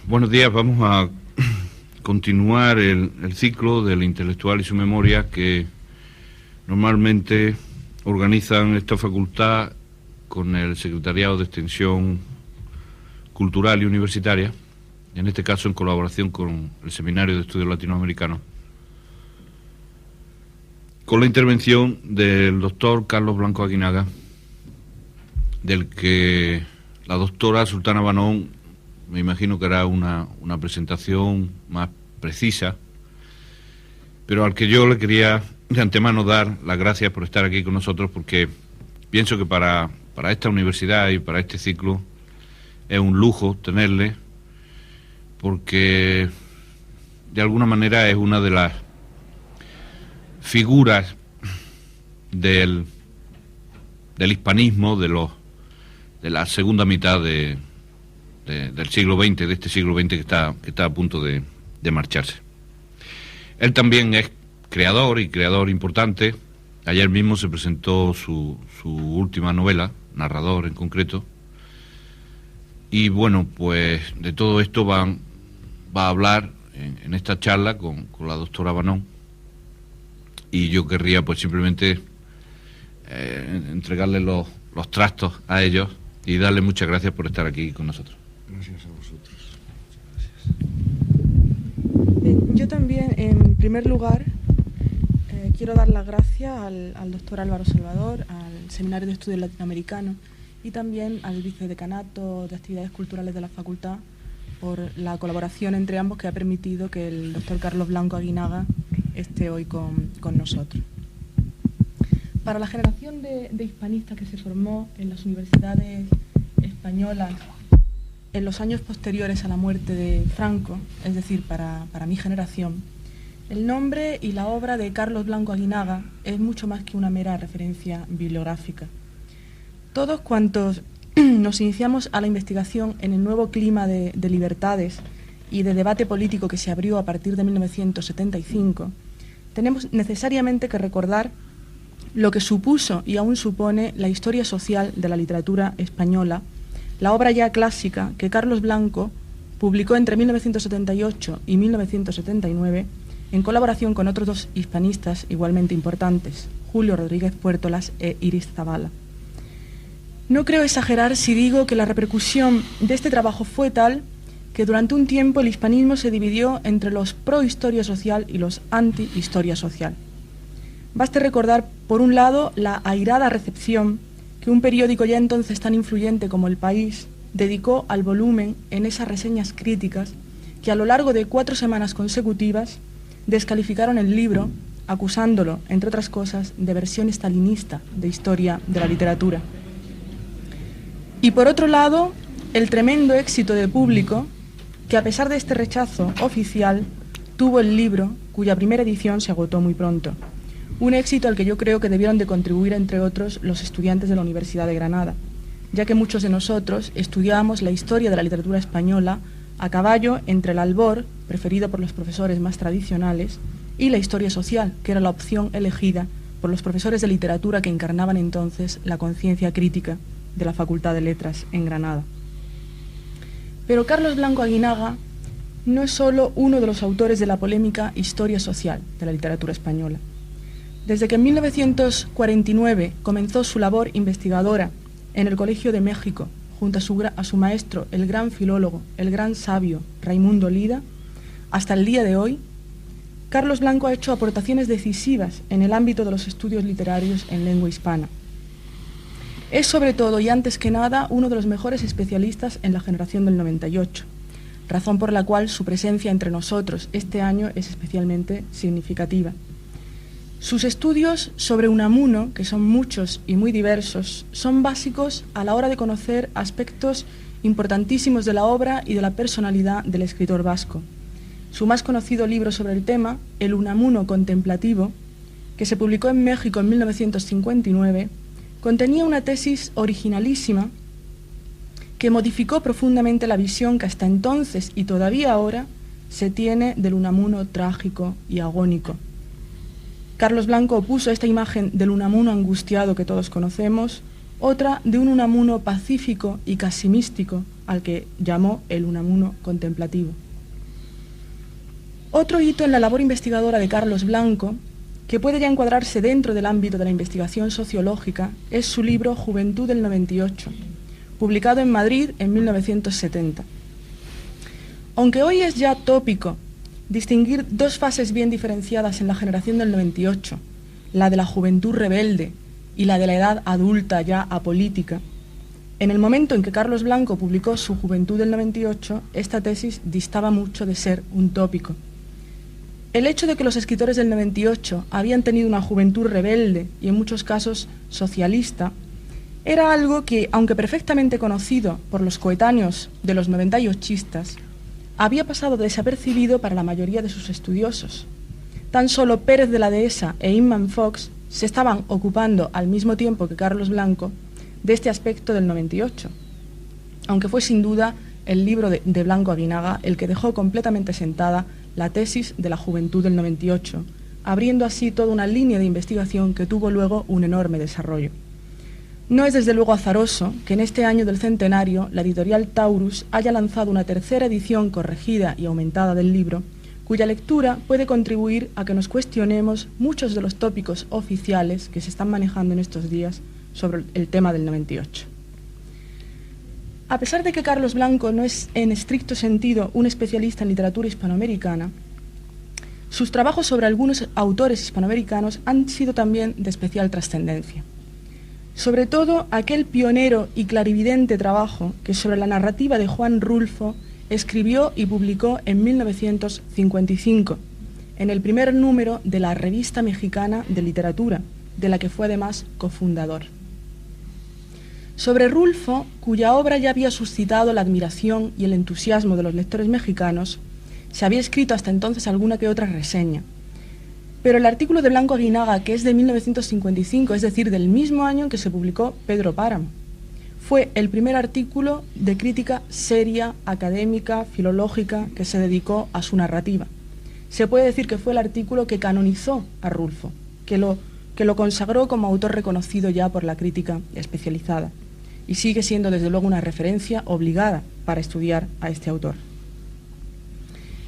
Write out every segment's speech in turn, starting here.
Buenos días, vamos a continuar el ciclo del intelectual y su memoria que normalmente organizan esta facultad con el Secretariado de Extensión Cultural y Universitaria, en este caso en colaboración con el Seminario de Estudios Latinoamericanos, con la intervención del doctor Carlos Blanco Aguinaga, del que la doctora Sultana Banón me imagino que hará una presentación más precisa, pero al que yo le quería de antemano dar las gracias por estar aquí con nosotros, porque pienso que para esta universidad y para este ciclo es un lujo tenerle, porque de alguna manera es una de las figuras del hispanismo de la segunda mitad del siglo XX, de este siglo XX que está a punto de marcharse. Él también es creador importante. Ayer mismo se presentó su última novela, Narrador en concreto, y bueno, pues de todo esto va a hablar en esta charla con la doctora Banón, y yo querría pues simplemente entregarle los trastos a ellos y darle muchas gracias por estar aquí con nosotros. Gracias a vosotros. Yo también, en primer lugar, quiero dar las gracias al doctor Álvaro Salvador, al Seminario de Estudios Latinoamericanos y también al Vicedecanato de Actividades Culturales de la Facultad por la colaboración entre ambos que ha permitido que el doctor Carlos Blanco Aguinaga esté hoy con nosotros. Para la generación de hispanistas que se formó en las universidades españolas en los años posteriores a la muerte de Franco, es decir, para mi generación, el nombre y la obra de Carlos Blanco Aguinaga es mucho más que una mera referencia bibliográfica. Todos cuantos nos iniciamos a la investigación en el nuevo clima de libertades y de debate político que se abrió a partir de 1975, tenemos necesariamente que recordar lo que supuso y aún supone la historia social de la literatura española, la obra ya clásica que Carlos Blanco publicó entre 1978 y 1979 en colaboración con otros dos hispanistas igualmente importantes, Julio Rodríguez Puertolas e Iris Zabala. No creo exagerar si digo que la repercusión de este trabajo fue tal que durante un tiempo el hispanismo se dividió entre los pro-historia social y los anti-historia social. Baste recordar, por un lado, la airada recepción que un periódico ya entonces tan influyente como El País dedicó al volumen en esas reseñas críticas que a lo largo de 4 semanas consecutivas descalificaron el libro, acusándolo, entre otras cosas, de versión estalinista de historia de la literatura. Y por otro lado, el tremendo éxito del público que, a pesar de este rechazo oficial, tuvo el libro, cuya primera edición se agotó muy pronto. Un éxito al que yo creo que debieron de contribuir, entre otros, los estudiantes de la Universidad de Granada, ya que muchos de nosotros estudiábamos la historia de la literatura española a caballo entre el albor, preferido por los profesores más tradicionales, y la historia social, que era la opción elegida por los profesores de literatura que encarnaban entonces la conciencia crítica de la Facultad de Letras en Granada. Pero Carlos Blanco Aguinaga no es solo uno de los autores de la polémica historia social de la literatura española. Desde que en 1949 comenzó su labor investigadora en el Colegio de México, junto a su maestro, el gran filólogo, el gran sabio Raimundo Lida, hasta el día de hoy, Carlos Blanco ha hecho aportaciones decisivas en el ámbito de los estudios literarios en lengua hispana. Es sobre todo y antes que nada uno de los mejores especialistas en la generación del 98, razón por la cual su presencia entre nosotros este año es especialmente significativa. Sus estudios sobre Unamuno, que son muchos y muy diversos, son básicos a la hora de conocer aspectos importantísimos de la obra y de la personalidad del escritor vasco. Su más conocido libro sobre el tema, El Unamuno contemplativo, que se publicó en México en 1959, contenía una tesis originalísima que modificó profundamente la visión que hasta entonces y todavía ahora se tiene del Unamuno trágico y agónico. Carlos Blanco opuso esta imagen del Unamuno angustiado que todos conocemos otra de un Unamuno pacífico y casi místico, al que llamó el Unamuno contemplativo. Otro hito en la labor investigadora de Carlos Blanco, que puede ya encuadrarse dentro del ámbito de la investigación sociológica, es su libro Juventud del 98, publicado en Madrid en 1970. Aunque hoy es ya tópico distinguir dos fases bien diferenciadas en la generación del 98, la de la juventud rebelde y la de la edad adulta ya apolítica, en el momento en que Carlos Blanco publicó su Juventud del 98, esta tesis distaba mucho de ser un tópico. El hecho de que los escritores del 98 habían tenido una juventud rebelde y en muchos casos socialista, era algo que, aunque perfectamente conocido por los coetáneos de los 98istas, había pasado desapercibido para la mayoría de sus estudiosos. Tan solo Pérez de la Dehesa e Inman Fox se estaban ocupando al mismo tiempo que Carlos Blanco de este aspecto del 98, aunque fue sin duda el libro de Blanco Aguinaga el que dejó completamente sentada la tesis de la juventud del 98, abriendo así toda una línea de investigación que tuvo luego un enorme desarrollo. No es desde luego azaroso que en este año del centenario la editorial Taurus haya lanzado una tercera edición corregida y aumentada del libro, cuya lectura puede contribuir a que nos cuestionemos muchos de los tópicos oficiales que se están manejando en estos días sobre el tema del 98. A pesar de que Carlos Blanco no es en estricto sentido un especialista en literatura hispanoamericana, sus trabajos sobre algunos autores hispanoamericanos han sido también de especial trascendencia. Sobre todo aquel pionero y clarividente trabajo que sobre la narrativa de Juan Rulfo escribió y publicó en 1955, en el primer número de la Revista Mexicana de Literatura, de la que fue además cofundador. Sobre Rulfo, cuya obra ya había suscitado la admiración y el entusiasmo de los lectores mexicanos, se había escrito hasta entonces alguna que otra reseña. Pero el artículo de Blanco Aguinaga, que es de 1955, es decir, del mismo año en que se publicó Pedro Páramo, fue el primer artículo de crítica seria, académica, filológica, que se dedicó a su narrativa. Se puede decir que fue el artículo que canonizó a Rulfo, que lo consagró como autor reconocido ya por la crítica especializada, y sigue siendo desde luego una referencia obligada para estudiar a este autor.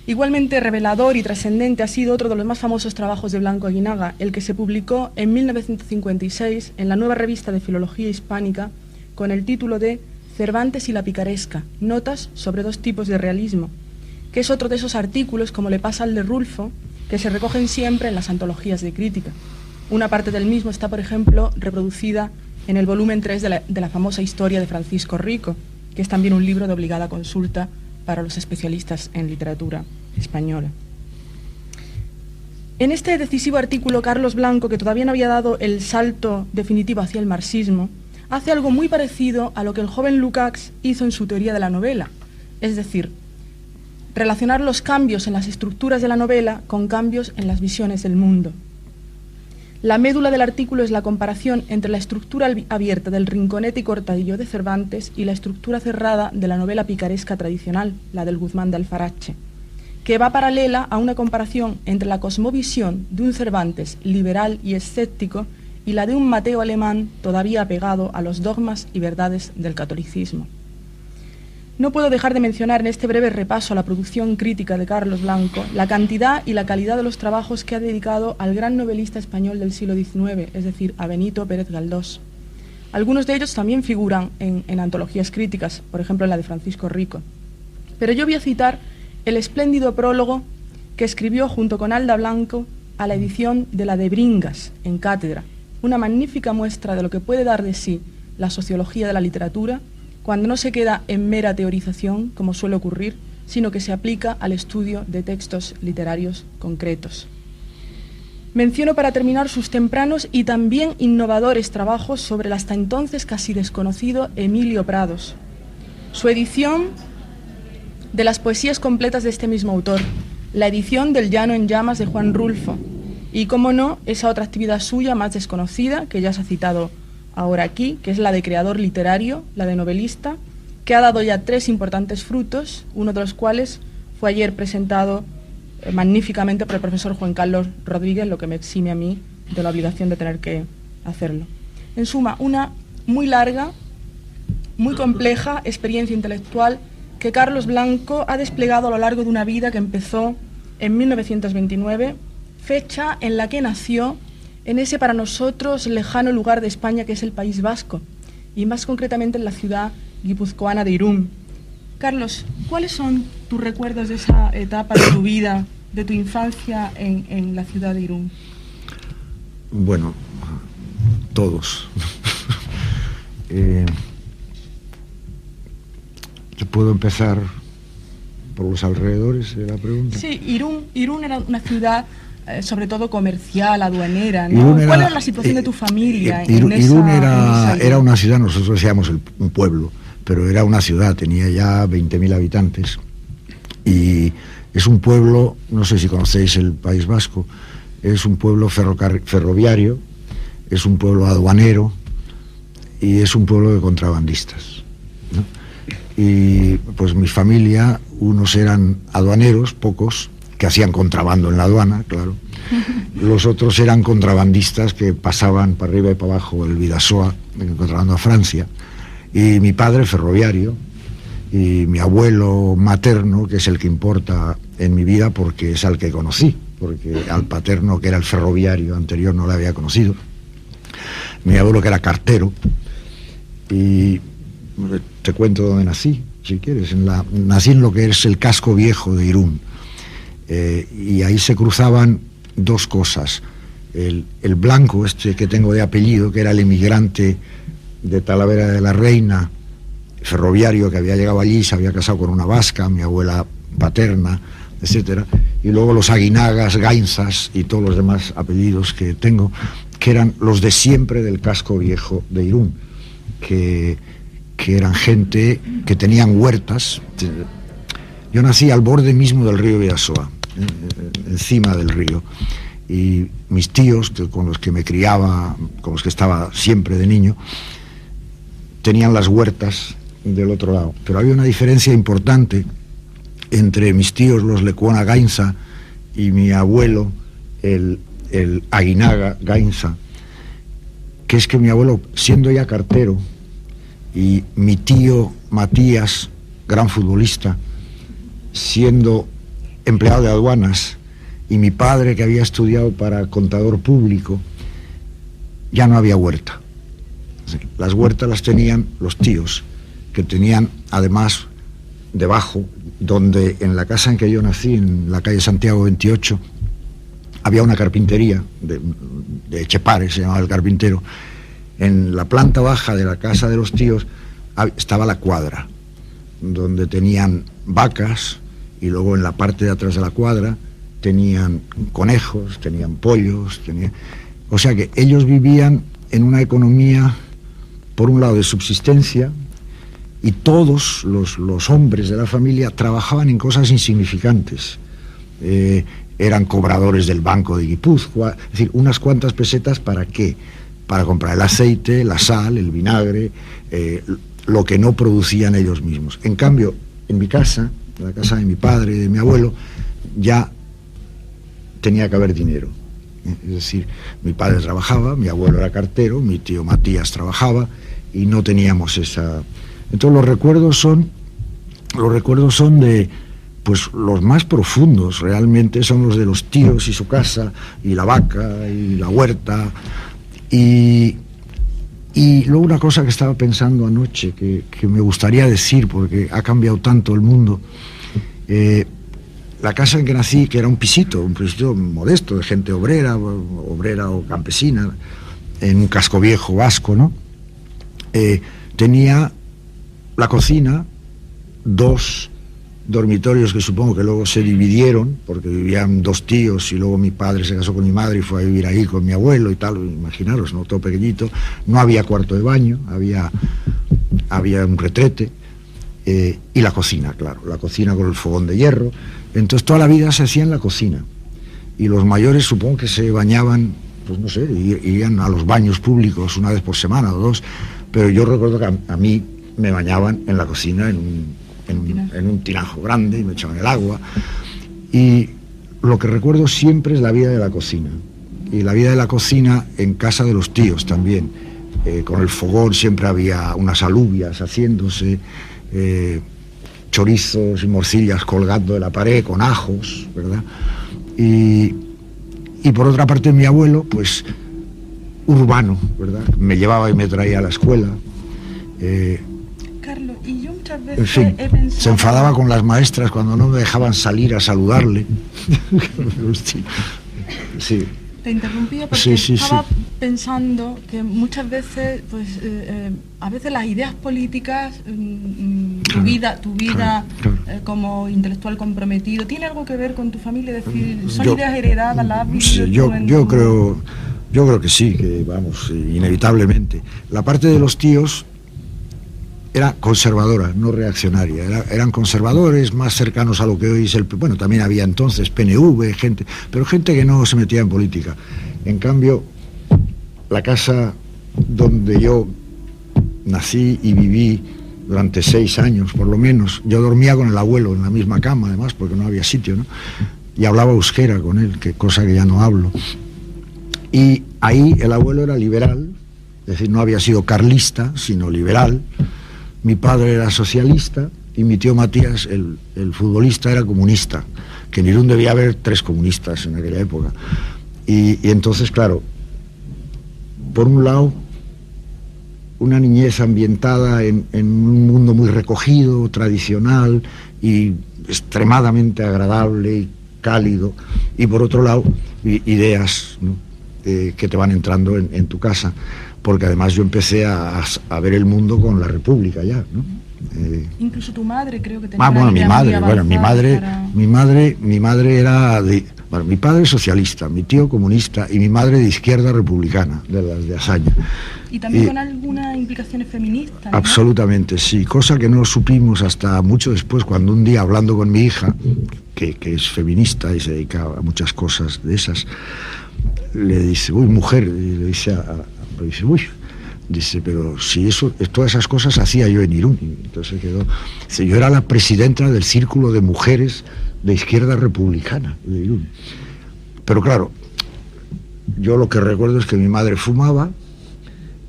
Igualmente revelador y trascendente ha sido otro de los más famosos trabajos de Blanco Aguinaga, el que se publicó en 1956 en la Nueva Revista de Filología Hispánica con el título de Cervantes y la picaresca, notas sobre dos tipos de realismo, que es otro de esos artículos, como le pasa al de Rulfo, que se recogen siempre en las antologías de crítica. Una parte del mismo está, por ejemplo, reproducida en el volumen 3 de la famosa Historia de Francisco Rico, que es también un libro de obligada consulta para los especialistas en literatura española. En este decisivo artículo, Carlos Blanco, que todavía no había dado el salto definitivo hacia el marxismo, hace algo muy parecido a lo que el joven Lukács hizo en su teoría de la novela, es decir, relacionar los cambios en las estructuras de la novela con cambios en las visiones del mundo. La médula del artículo es la comparación entre la estructura abierta del Rinconete y Cortadillo de Cervantes y la estructura cerrada de la novela picaresca tradicional, la del Guzmán de Alfarache, que va paralela a una comparación entre la cosmovisión de un Cervantes liberal y escéptico y la de un Mateo alemán todavía apegado a los dogmas y verdades del catolicismo. No puedo dejar de mencionar en este breve repaso a la producción crítica de Carlos Blanco la cantidad y la calidad de los trabajos que ha dedicado al gran novelista español del siglo XIX, es decir, a Benito Pérez Galdós. Algunos de ellos también figuran en antologías críticas, por ejemplo en la de Francisco Rico. Pero yo voy a citar el espléndido prólogo que escribió junto con Alda Blanco a la edición de la de Bringas, en Cátedra, una magnífica muestra de lo que puede dar de sí la sociología de la literatura, cuando no se queda en mera teorización, como suele ocurrir, sino que se aplica al estudio de textos literarios concretos. Menciono para terminar sus tempranos y también innovadores trabajos sobre el hasta entonces casi desconocido Emilio Prados, su edición de las poesías completas de este mismo autor, la edición del Llano en llamas de Juan Rulfo, y, cómo no, esa otra actividad suya más desconocida, que ya se ha citado ahora aquí, que es la de creador literario, la de novelista, que ha dado ya 3 importantes frutos, uno de los cuales fue ayer presentado magníficamente por el profesor Juan Carlos Rodríguez, lo que me exime a mí de la obligación de tener que hacerlo. En suma, una muy larga, muy compleja experiencia intelectual que Carlos Blanco ha desplegado a lo largo de una vida que empezó en 1929, fecha en la que nació en ese para nosotros lejano lugar de España que es el País Vasco, y más concretamente en la ciudad guipuzcoana de Irún. Carlos, ¿cuáles son tus recuerdos de esa etapa de tu vida, de tu infancia en la ciudad de Irún? Bueno, todos. ¿Puedo empezar por los alrededores de la pregunta? Sí, Irún era una ciudad sobre todo comercial, aduanera, ¿no? ¿Cuál era la situación de tu familia? Irún era una ciudad, nosotros decíamos un pueblo, pero era una ciudad, tenía ya 20.000 habitantes, y es un pueblo, no sé si conocéis el País Vasco, es un pueblo ferroviario, es un pueblo aduanero y es un pueblo de contrabandistas, ¿no? Y pues mi familia, unos eran aduaneros, pocos, que hacían contrabando en la aduana, claro. Los otros eran contrabandistas que pasaban para arriba y para abajo el Bidasoa, contrabando a Francia. Y mi padre, ferroviario, y mi abuelo materno, que es el que importa en mi vida porque es al que conocí, porque al paterno, que era el ferroviario anterior, no lo había conocido. Mi abuelo, que era cartero, y te cuento dónde nací, si quieres. Nací en lo que es el casco viejo de Irún, y ahí se cruzaban dos cosas. El Blanco, este que tengo de apellido, que era el emigrante de Talavera de la Reina, ferroviario, que había llegado allí, se había casado con una vasca, mi abuela paterna, etcétera, y luego los Aguinagas, Gainzas y todos los demás apellidos que tengo, que eran los de siempre del casco viejo de Irún, que eran gente que tenían huertas. Yo nací al borde mismo del río Bidasoa, encima del río, y mis tíos, con los que me criaba, con los que estaba siempre de niño, tenían las huertas del otro lado. Pero había una diferencia importante entre mis tíos, los Lecuona Gainza, y mi abuelo, el Aguinaga Gainza, que es que mi abuelo, siendo ya cartero, y mi tío Matías, gran futbolista, siendo empleado de aduanas, y mi padre, que había estudiado para contador público, ya no había huerta. Las huertas las tenían los tíos, que tenían además debajo, donde en la casa en que yo nací, en la calle Santiago 28, había una carpintería de Chepare, se llamaba el carpintero. En la planta baja de la casa de los tíos estaba la cuadra, donde tenían vacas, y luego en la parte de atrás de la cuadra tenían conejos, tenían pollos, o sea que ellos vivían en una economía, por un lado, de subsistencia, y todos los hombres de la familia trabajaban en cosas insignificantes. Eran cobradores del Banco de Guipúzcoa, es decir, unas cuantas pesetas, ¿para qué? Para comprar el aceite, la sal, el vinagre, lo que no producían ellos mismos. En cambio, en mi casa, en la casa de mi padre y de mi abuelo, ya tenía que haber dinero. Es decir, mi padre trabajaba, mi abuelo era cartero, mi tío Matías trabajaba, y no teníamos esa... Entonces los recuerdos son de, pues los más profundos realmente son los de los tíos y su casa, y la vaca, y la huerta. Y luego una cosa que estaba pensando anoche, que me gustaría decir, porque ha cambiado tanto el mundo. La casa en que nací, que era un pisito modesto, de gente obrera o campesina, en un casco viejo vasco, ¿no? Tenía la cocina, dos dormitorios que supongo que luego se dividieron, porque vivían dos tíos, y luego mi padre se casó con mi madre y fue a vivir ahí con mi abuelo y tal, imaginaros, ¿no? Todo pequeñito. No había cuarto de baño, había un retrete, y la cocina, claro, la cocina con el fogón de hierro. Entonces toda la vida se hacía en la cocina, y los mayores supongo que se bañaban, pues no sé, irían a los baños públicos una vez por semana o dos, pero yo recuerdo que a mí me bañaban en la cocina en un tinajo grande, y me echaban el agua. Y lo que recuerdo siempre es la vida de la cocina, y la vida de la cocina en casa de los tíos también, con el fogón siempre había unas alubias haciéndose, chorizos y morcillas colgando de la pared con ajos, ¿verdad? Y por otra parte mi abuelo, pues urbano, ¿verdad? Me llevaba y me traía a la escuela. Carlos, y yo muchas veces En fin, he pensado... se enfadaba con las maestras cuando no me dejaban salir a saludarle. Sí. Te interrumpía porque estaba pensando que muchas veces, pues, a veces las ideas políticas, tu vida claro. Como intelectual comprometido, ¿tiene algo que ver con tu familia? Es decir, ¿son ideas heredadas? ¿Las has vivido Sí, tú en yo tu- creo que sí, que vamos, inevitablemente. La parte de los tíos era conservadora, no reaccionaria. Eran conservadores, más cercanos a lo que hoy es el... Bueno, también había entonces PNV, pero gente que no se metía en política. En cambio, la casa donde yo nací y viví durante 6 años, por lo menos, yo dormía con el abuelo en la misma cama, además, porque no había sitio, ¿no? Y hablaba euskera con él, cosa que ya no hablo. Y ahí el abuelo era liberal, es decir, no había sido carlista, sino liberal. Mi padre era socialista y mi tío Matías, el futbolista, era comunista, que en Irún debía haber 3 comunistas en aquella época. Y entonces, claro, por un lado, una niñez ambientada en un mundo muy recogido, tradicional y extremadamente agradable y cálido, y por otro lado, ideas, ¿no? Que te van entrando en tu casa, porque además yo empecé a ver el mundo con la República ya, ¿no? Incluso tu madre creo que tenía Bueno, una mi idea madre, muy bueno, mi avanzada madre era de, bueno, mi padre socialista, mi tío comunista y mi madre de izquierda republicana, de las de Azaña. Y también con algunas implicaciones feministas, ¿no? Absolutamente, sí, cosa que no supimos hasta mucho después, cuando un día hablando con mi hija, que es feminista y se dedica a muchas cosas de esas, le dice, uy, mujer, y le dice dice, pero si todas esas cosas hacía yo en Irún. Y entonces quedó, dice, yo era la presidenta del círculo de mujeres de izquierda republicana de Irún. Pero claro, yo lo que recuerdo es que mi madre fumaba,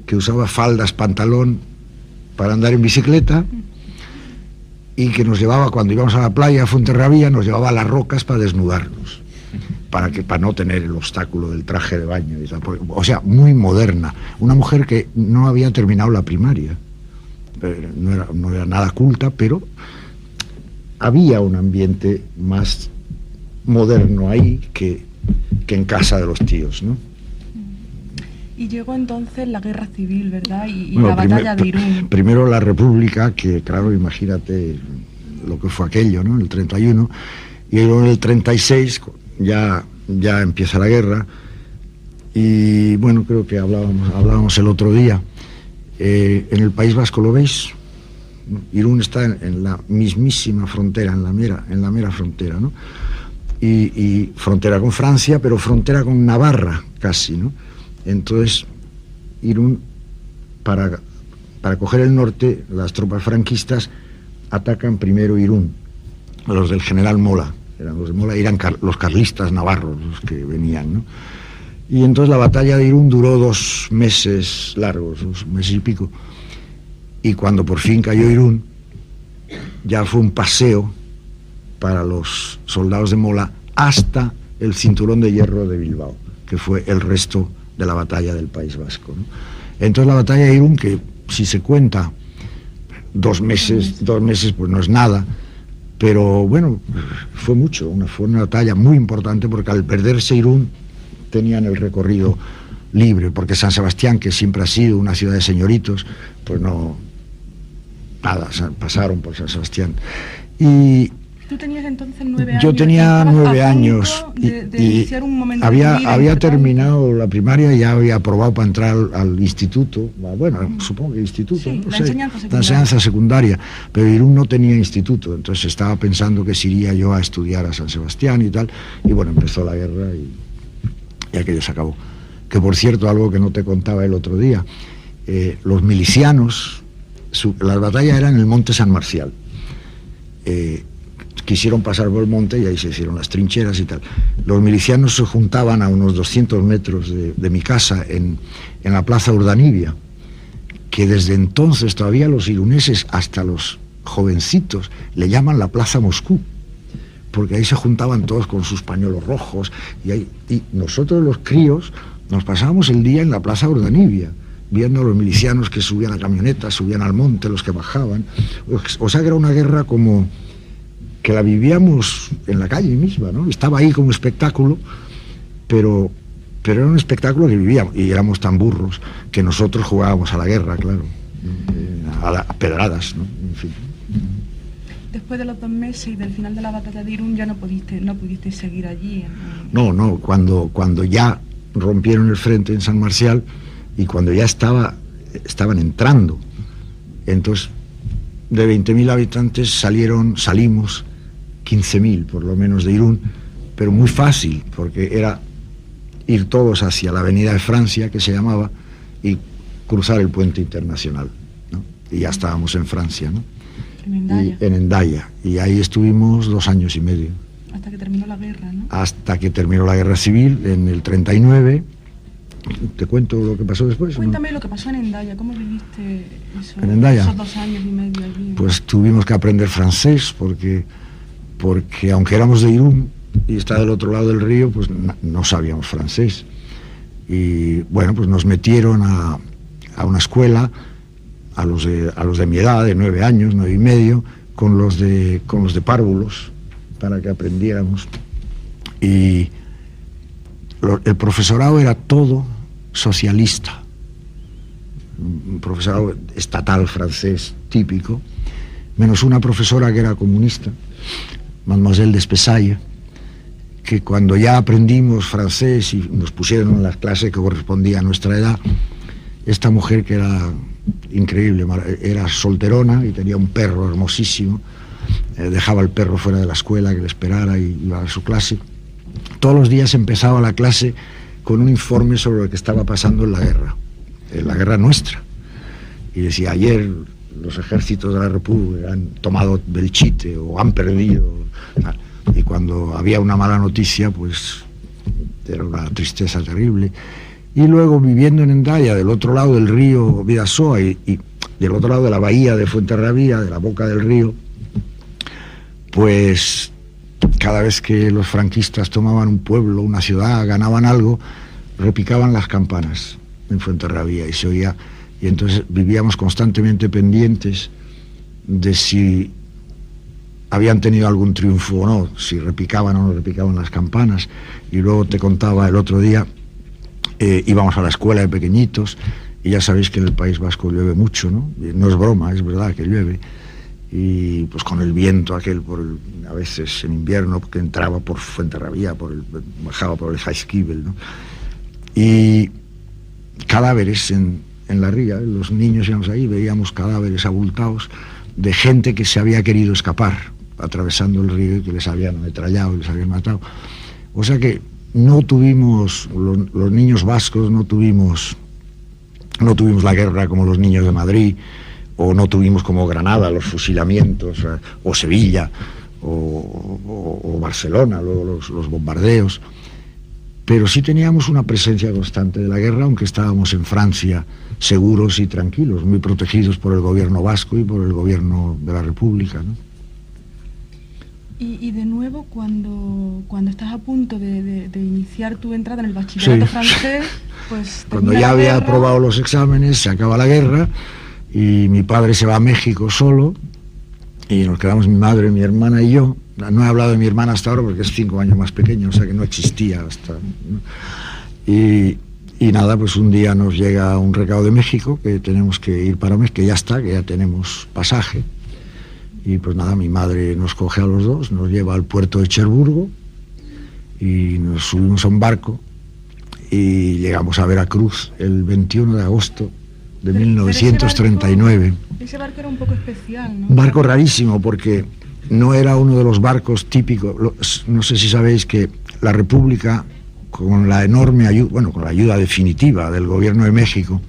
que usaba faldas, pantalón para andar en bicicleta, y que nos llevaba, cuando íbamos a la playa a Fuenterrabía, nos llevaba a las rocas para desnudarnos, para no tener el obstáculo del traje de baño y tal. O sea, muy moderna, una mujer que no había terminado la primaria, no era nada culta, pero había un ambiente más moderno ahí que en casa de los tíos, ¿no? Y llegó entonces la guerra civil, ¿verdad? Y Bueno, la batalla de Irún. Primero la República, que claro, imagínate lo que fue aquello, ¿no? El 31, y luego en el 36 ya empieza la guerra. Y bueno, creo que hablábamos el otro día. En el País Vasco, ¿lo veis? Irún está en la mismísima frontera, en la mera frontera, ¿no? Y frontera con Francia, pero frontera con Navarra casi, ¿no? Entonces, Irún, para coger el norte, las tropas franquistas atacan primero Irún, los del general Mola. Los de Mola eran los carlistas navarros los que venían, ¿no? Y entonces la batalla de Irún duró 2 meses largos, 2 meses y pico. Y cuando por fin cayó Irún, ya fue un paseo para los soldados de Mola hasta el cinturón de hierro de Bilbao, que fue el resto de la batalla del País Vasco, ¿no? Entonces la batalla de Irún, que si se cuenta 2 meses, pues no es nada, pero bueno, fue una batalla muy importante, porque al perderse Irún tenían el recorrido libre, porque San Sebastián, que siempre ha sido una ciudad de señoritos, pues no, nada, pasaron por San Sebastián. Y Tú tenías entonces 9 años. yo tenía 9 años de y iniciar un momento había de vida había importante. terminado la primaria y ya había aprobado para entrar al instituto. Bueno, supongo que instituto, Sí, no la sé, enseñanza secundaria. la enseñanza secundaria, pero Irún no tenía instituto, entonces estaba pensando que si iría yo a estudiar a San Sebastián y tal, y bueno, empezó la guerra y aquello se acabó. Que por cierto, algo que no te contaba el otro día, los milicianos, las batallas eran en el Monte San Marcial. Quisieron pasar por el monte y ahí se hicieron las trincheras y tal. Los milicianos se juntaban a unos 200 metros de mi casa en la plaza Urdanibia, que desde entonces todavía los iruneses, hasta los jovencitos, le llaman la Plaza Moscú, porque ahí se juntaban todos con sus pañuelos rojos, y nosotros los críos nos pasábamos el día en la Plaza Urdanibia, viendo a los milicianos que subían a camionetas, subían al monte, los que bajaban. O sea que era una guerra como que la vivíamos en la calle misma, ¿no? Estaba ahí como espectáculo, pero era un espectáculo que vivíamos, y éramos tan burros que nosotros jugábamos a la guerra, claro, a pedradas, ¿no? En fin. Después de los 2 meses y del final de la batalla de Irún ya no pudiste seguir allí. No, cuando ya rompieron el frente en San Marcial y cuando ya estaban entrando, entonces de 20.000 habitantes salimos 15.000 por lo menos de Irún, pero muy fácil, porque era ir todos hacia la Avenida de Francia, que se llamaba, y cruzar el puente internacional, ¿no? Y ya estábamos en Francia, ¿no? En Hendaya. Y ahí estuvimos 2 años y medio. Hasta que terminó la guerra, ¿no? Hasta que terminó la guerra civil en el 39. ¿Te cuento lo que pasó después? Cuéntame, ¿no? Lo que pasó en Hendaya. ¿Cómo viviste eso, en Hendaya? Esos 2 años y medio allí? Pues tuvimos que aprender francés porque aunque éramos de Irún y está del otro lado del río, pues no sabíamos francés. Y bueno, pues nos metieron a una escuela a los de mi edad, de 9 años, 9 y medio, con los de párvulos, para que aprendiéramos. Y el profesorado era todo socialista, un profesorado estatal francés típico, menos una profesora que era comunista, Mademoiselle Despesailles, que cuando ya aprendimos francés y nos pusieron en las clases que correspondía a nuestra edad, esta mujer, que era increíble, era solterona y tenía un perro hermosísimo, dejaba al perro fuera de la escuela que le esperara y iba a su clase. Todos los días empezaba la clase con un informe sobre lo que estaba pasando en la guerra nuestra, y decía: ayer los ejércitos de la República han tomado Belchite o han perdido, y cuando había una mala noticia, pues era una tristeza terrible. Y luego, viviendo en Hendaya, del otro lado del río Bidasoa y del otro lado de la bahía de Fuenterrabía, de la boca del río, pues cada vez que los franquistas tomaban un pueblo, una ciudad, ganaban algo, repicaban las campanas en Fuenterrabía y se oía. Y entonces vivíamos constantemente pendientes de si habían tenido algún triunfo o no, si repicaban o no repicaban las campanas. Y luego te contaba el otro día, íbamos a la escuela de pequeñitos, y ya sabéis que en el País Vasco llueve mucho, ¿no? No es broma, es verdad que llueve. Y pues con el viento aquel, a veces en invierno, que entraba por Fuenterrabía, bajaba por el Jaizkibel, ¿no? Y cadáveres en la ría, los niños íbamos ahí, veíamos cadáveres abultados de gente que se había querido escapar atravesando el río y que les habían ametrallado y les habían matado. O sea que no tuvimos, los niños vascos no tuvimos la guerra como los niños de Madrid, o no tuvimos como Granada los fusilamientos, o Sevilla, o Barcelona, los bombardeos, pero sí teníamos una presencia constante de la guerra, aunque estábamos en Francia seguros y tranquilos, muy protegidos por el gobierno vasco y por el gobierno de la República, ¿no? Y de nuevo, cuando estás a punto de iniciar tu entrada en el bachillerato francés, pues cuando ya había aprobado los exámenes, se acaba la guerra y mi padre se va a México solo y nos quedamos mi madre, mi hermana y yo. No he hablado de mi hermana hasta ahora porque es 5 años más pequeña, o sea que no existía hasta, ¿no? Y nada, pues un día nos llega un recado de México que tenemos que ir para México, que ya está, que ya tenemos pasaje. Y pues nada, mi madre nos coge a los dos, nos lleva al puerto de Cherburgo y nos subimos a un barco y llegamos a Veracruz el 21 de agosto de 1939. Ese barco era un poco especial, ¿no? Un barco rarísimo porque no era uno de los barcos típicos. No sé si sabéis que la República, con la enorme ayuda, bueno, con la ayuda definitiva del gobierno de México,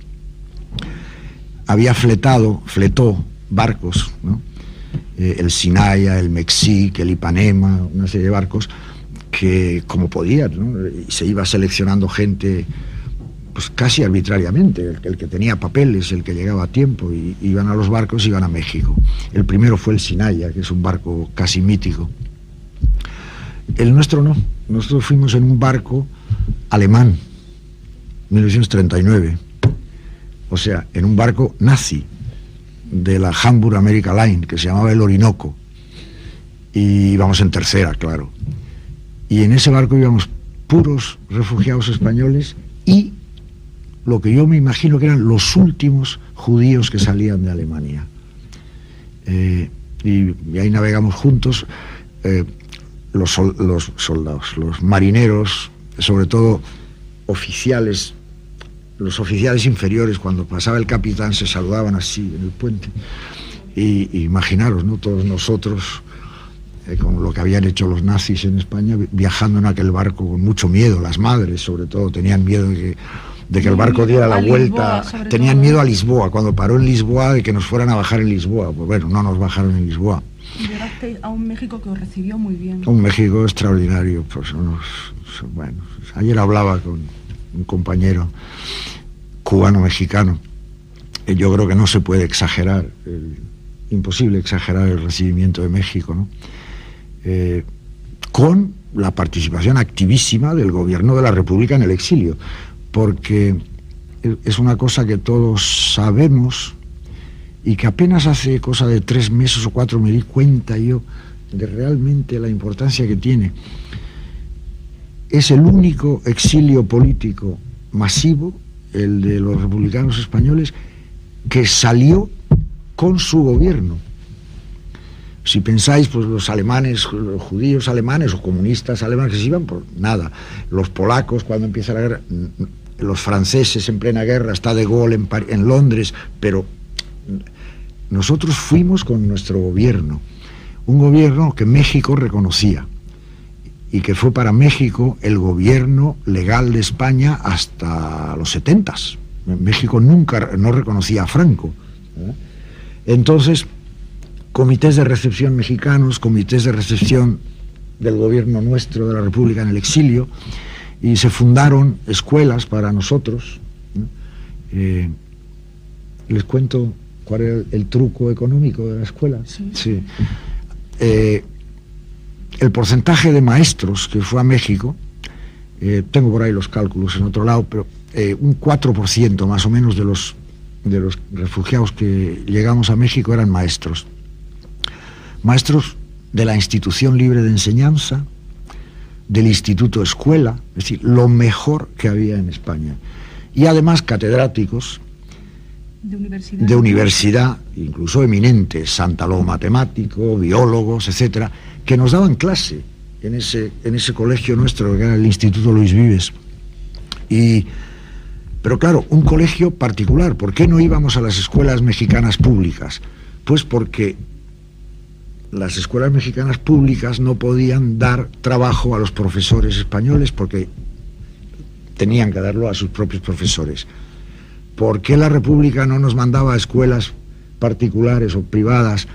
fletó barcos, ¿no? El Sinaya, el Mexique, el Ipanema, una serie de barcos que, como podía, ¿no? Y se iba seleccionando gente pues casi arbitrariamente, el que tenía papeles, el que llegaba a tiempo, y iban a los barcos, iban a México. El primero fue el Sinaya, que es un barco casi mítico. El nuestro no, nosotros fuimos en un barco alemán, 1939, o sea, en un barco nazi de la Hamburg America Line, que se llamaba el Orinoco, y íbamos en tercera, claro, y en ese barco íbamos puros refugiados españoles y lo que yo me imagino que eran los últimos judíos que salían de Alemania, y ahí navegamos juntos. Los soldados, los marineros, sobre todo oficiales, los oficiales inferiores, cuando pasaba el capitán se saludaban así en el puente, y imaginaros, ¿no?, todos nosotros con lo que habían hecho los nazis en España, viajando en aquel barco con mucho miedo. Las madres sobre todo tenían miedo de que el barco diera la vuelta, tenían miedo a Lisboa, cuando paró en Lisboa, de que nos fueran a bajar en Lisboa. Pues bueno, no nos bajaron en Lisboa. Y llegaste a un México que os recibió muy bien. Un México extraordinario. Pues bueno, ayer hablaba con un compañero cubano-mexicano. Yo creo que no se puede exagerar, imposible exagerar el recibimiento de México, ¿no? Con la participación activísima del gobierno de la República en el exilio, porque es una cosa que todos sabemos, y que apenas hace cosa de 3 meses o 4 me di cuenta yo de realmente la importancia que tiene. Es el único exilio político masivo, el de los republicanos españoles, que salió con su gobierno. Si pensáis, pues los alemanes, los judíos alemanes o comunistas alemanes que se iban, pues nada. Los polacos, cuando empieza la guerra, los franceses en plena guerra, está De Gaulle en Londres, pero nosotros fuimos con nuestro gobierno, un gobierno que México reconocía y que fue para México el gobierno legal de España hasta los 70s. México nunca no reconocía a Franco, ¿eh? Entonces, comités de recepción mexicanos, comités de recepción del gobierno nuestro de la República en el exilio, y se fundaron escuelas para nosotros. Les cuento cuál era el truco económico de la escuela. Sí. El porcentaje de maestros que fue a México, tengo por ahí los cálculos en otro lado, pero un 4% más o menos de los refugiados que llegamos a México eran maestros de la Institución Libre de Enseñanza, del Instituto Escuela, es decir, lo mejor que había en España, y además catedráticos de universidad, incluso eminentes, Santaló matemático, biólogos, etcétera, que nos daban clase en ese colegio nuestro, que era el Instituto Luis Vives. Pero claro, un colegio particular. ¿Por qué no íbamos a las escuelas mexicanas públicas? Pues porque las escuelas mexicanas públicas no podían dar trabajo a los profesores españoles, porque tenían que darlo a sus propios profesores. ¿Por qué la República no nos mandaba a escuelas particulares o privadas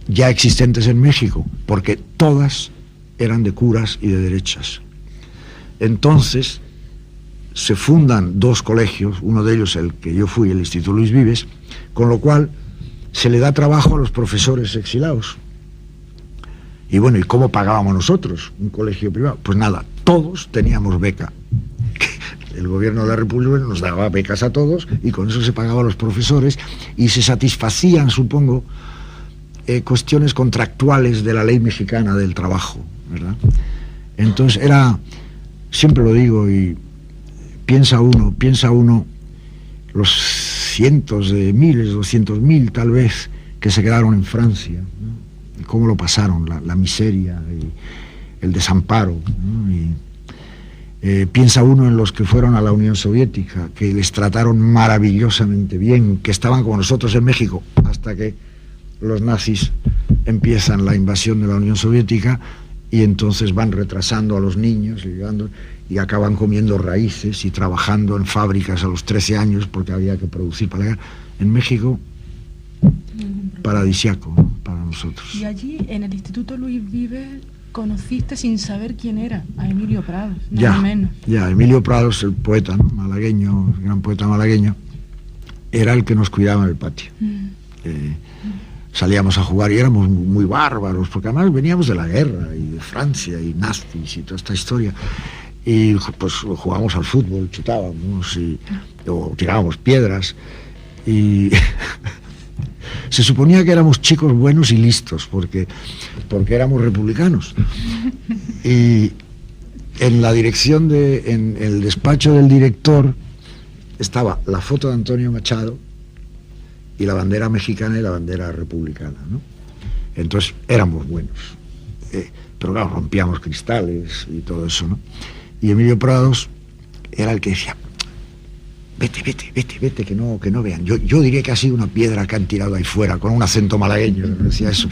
ya existentes en México? Porque todas eran de curas y de derechas. Entonces se fundan 2 colegios, uno de ellos el que yo fui, el Instituto Luis Vives, con lo cual se le da trabajo a los profesores exilados. Y bueno, ¿y cómo pagábamos nosotros un colegio privado? Pues nada, todos teníamos beca. El gobierno de la República nos daba becas a todos, y con eso se pagaban los profesores, y se satisfacían, supongo, cuestiones contractuales de la ley mexicana del trabajo, ¿verdad? Entonces siempre lo digo, y piensa uno los cientos de miles, 200.000 tal vez, que se quedaron en Francia, ¿no? Y cómo lo pasaron, la miseria y el desamparo, ¿no? Y piensa uno en los que fueron a la Unión Soviética, que les trataron maravillosamente bien, que estaban como nosotros en México, hasta que los nazis empiezan la invasión de la Unión Soviética, y entonces van retrasando a los niños y acaban comiendo raíces y trabajando en fábricas a los 13 años porque había que producir para la guerra. En México, paradisiaco, ¿no?, para nosotros. Y allí, en el Instituto Luis Vives, conociste sin saber quién era, a Emilio Prados, nada menos. Ya, Emilio Prados, el poeta, ¿no? Malagueño, el gran poeta malagueño, era el que nos cuidaba en el patio. Salíamos a jugar y éramos muy bárbaros, porque además veníamos de la guerra, y de Francia, y nazis, y toda esta historia. Y pues jugábamos al fútbol, chutábamos, o tirábamos piedras, y... Se suponía que éramos chicos buenos y listos, porque éramos republicanos. Y en la dirección en el despacho del director estaba la foto de Antonio Machado y la bandera mexicana y la bandera republicana, ¿no? Entonces éramos buenos. Pero claro, rompíamos cristales y todo eso, ¿no? Y Emilio Prados era el que decía: vete, que no vean. Yo diría que ha sido una piedra que han tirado ahí fuera, con un acento malagueño, decía eso.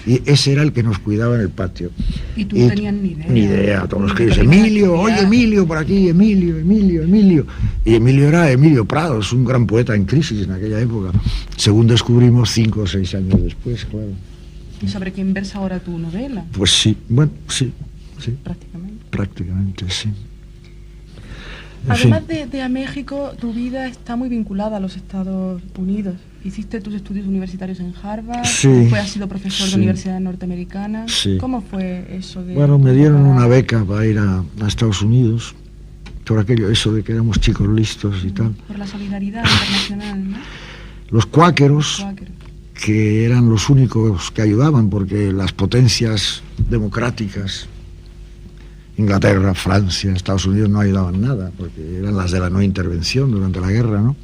Y ese era el que nos cuidaba en el patio. ¿Y tú no tenías ni idea? Ni idea, todos los que dicen: Emilio, oye, Emilio, por aquí, Emilio. Y Emilio era Emilio Prados, un gran poeta en crisis en aquella época, según descubrimos 5 o 6 años después, claro. ¿Y sobre quién versa ahora tu novela? Pues sí, bueno, sí. Prácticamente, sí. Además de a México, tu vida está muy vinculada a los Estados Unidos. Hiciste tus estudios universitarios en Harvard, después has sido profesor de universidad norteamericana. Sí. ¿Cómo fue eso de...? Bueno, me dieron una beca para ir a Estados Unidos, por aquello, eso de que éramos chicos listos y tal. Por la solidaridad internacional, ¿no? Los cuáqueros, que eran los únicos que ayudaban, porque las potencias democráticas, Inglaterra, Francia, Estados Unidos, no ayudaban nada, porque eran las de la no intervención durante la guerra, ¿no?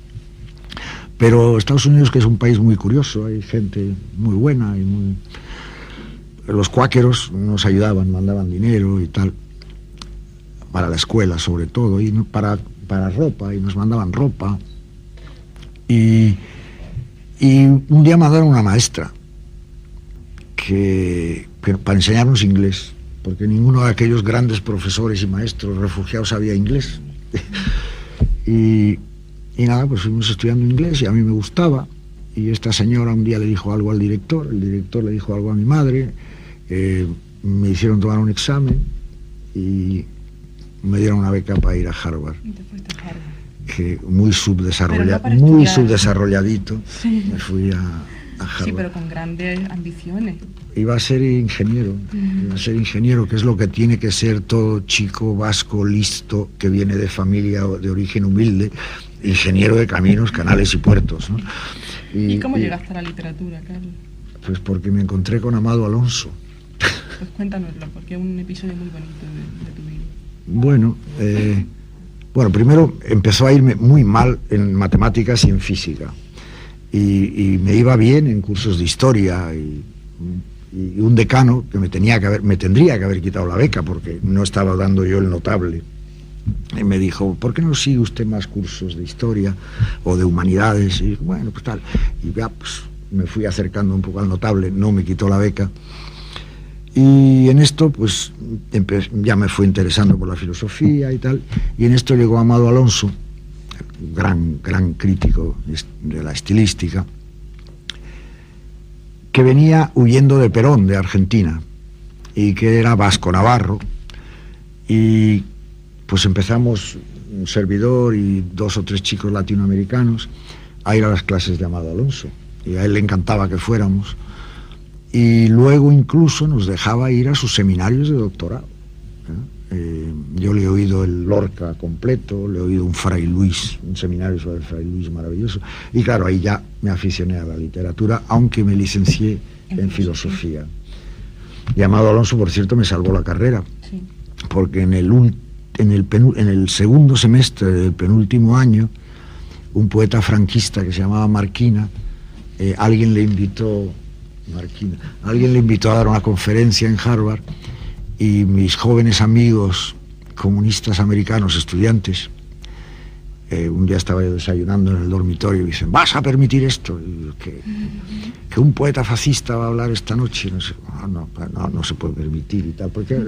Pero Estados Unidos, que es un país muy curioso, hay gente muy buena y muy... Los cuáqueros nos ayudaban, mandaban dinero y tal, para la escuela sobre todo, y para ropa, y nos mandaban ropa. Y un día mandaron una maestra que para enseñarnos inglés, porque ninguno de aquellos grandes profesores y maestros refugiados sabía inglés. y nada, pues fuimos estudiando inglés y a mí me gustaba, y esta señora un día le dijo algo al director, el director le dijo algo a mi madre, me hicieron tomar un examen y me dieron una beca para ir a Harvard. ¿Y te fuiste a Harvard? Que muy subdesarrolladito, sí. Me fui a Harvard. Sí, pero con grandes ambiciones. Iba a ser ingeniero, que es lo que tiene que ser todo chico vasco listo que viene de familia de origen humilde, ingeniero de caminos, canales y puertos, ¿no? ¿Y cómo llegaste a la literatura, Carlos? Pues porque me encontré con Amado Alonso. Pues cuéntanoslo, porque es un episodio muy bonito de tu vida. Bueno, primero empezó a irme muy mal en matemáticas y en física, y me iba bien en cursos de historia, y un decano que me tendría que haber quitado la beca porque no estaba dando yo el notable, y me dijo: ¿por qué no sigue usted más cursos de historia o de humanidades? Y bueno, pues tal, y ya pues me fui acercando un poco al notable, no me quitó la beca, y en esto pues ya me fui interesando por la filosofía y tal, y en esto llegó Amado Alonso, gran crítico de la estilística, que venía huyendo de Perón, de Argentina, y que era vasco-navarro, y pues empezamos, un servidor y 2 o 3 chicos latinoamericanos, a ir a las clases de Amado Alonso, y a él le encantaba que fuéramos, y luego incluso nos dejaba ir a sus seminarios de doctorado. Yo le he oído el Lorca completo, le he oído un Fray Luis, un seminario sobre el Fray Luis maravilloso, y claro, ahí ya me aficioné a la literatura, aunque me licencié en filosofía. Y Amado Alonso, por cierto, me salvó la carrera, sí. Porque en el segundo semestre del penúltimo año, un poeta franquista que se llamaba Marquina, alguien le invitó a dar una conferencia en Harvard, y mis jóvenes amigos comunistas americanos, estudiantes, un día estaba yo desayunando en el dormitorio y dicen: ¿vas a permitir esto? Que un poeta fascista va a hablar esta noche. No se puede permitir y tal, porque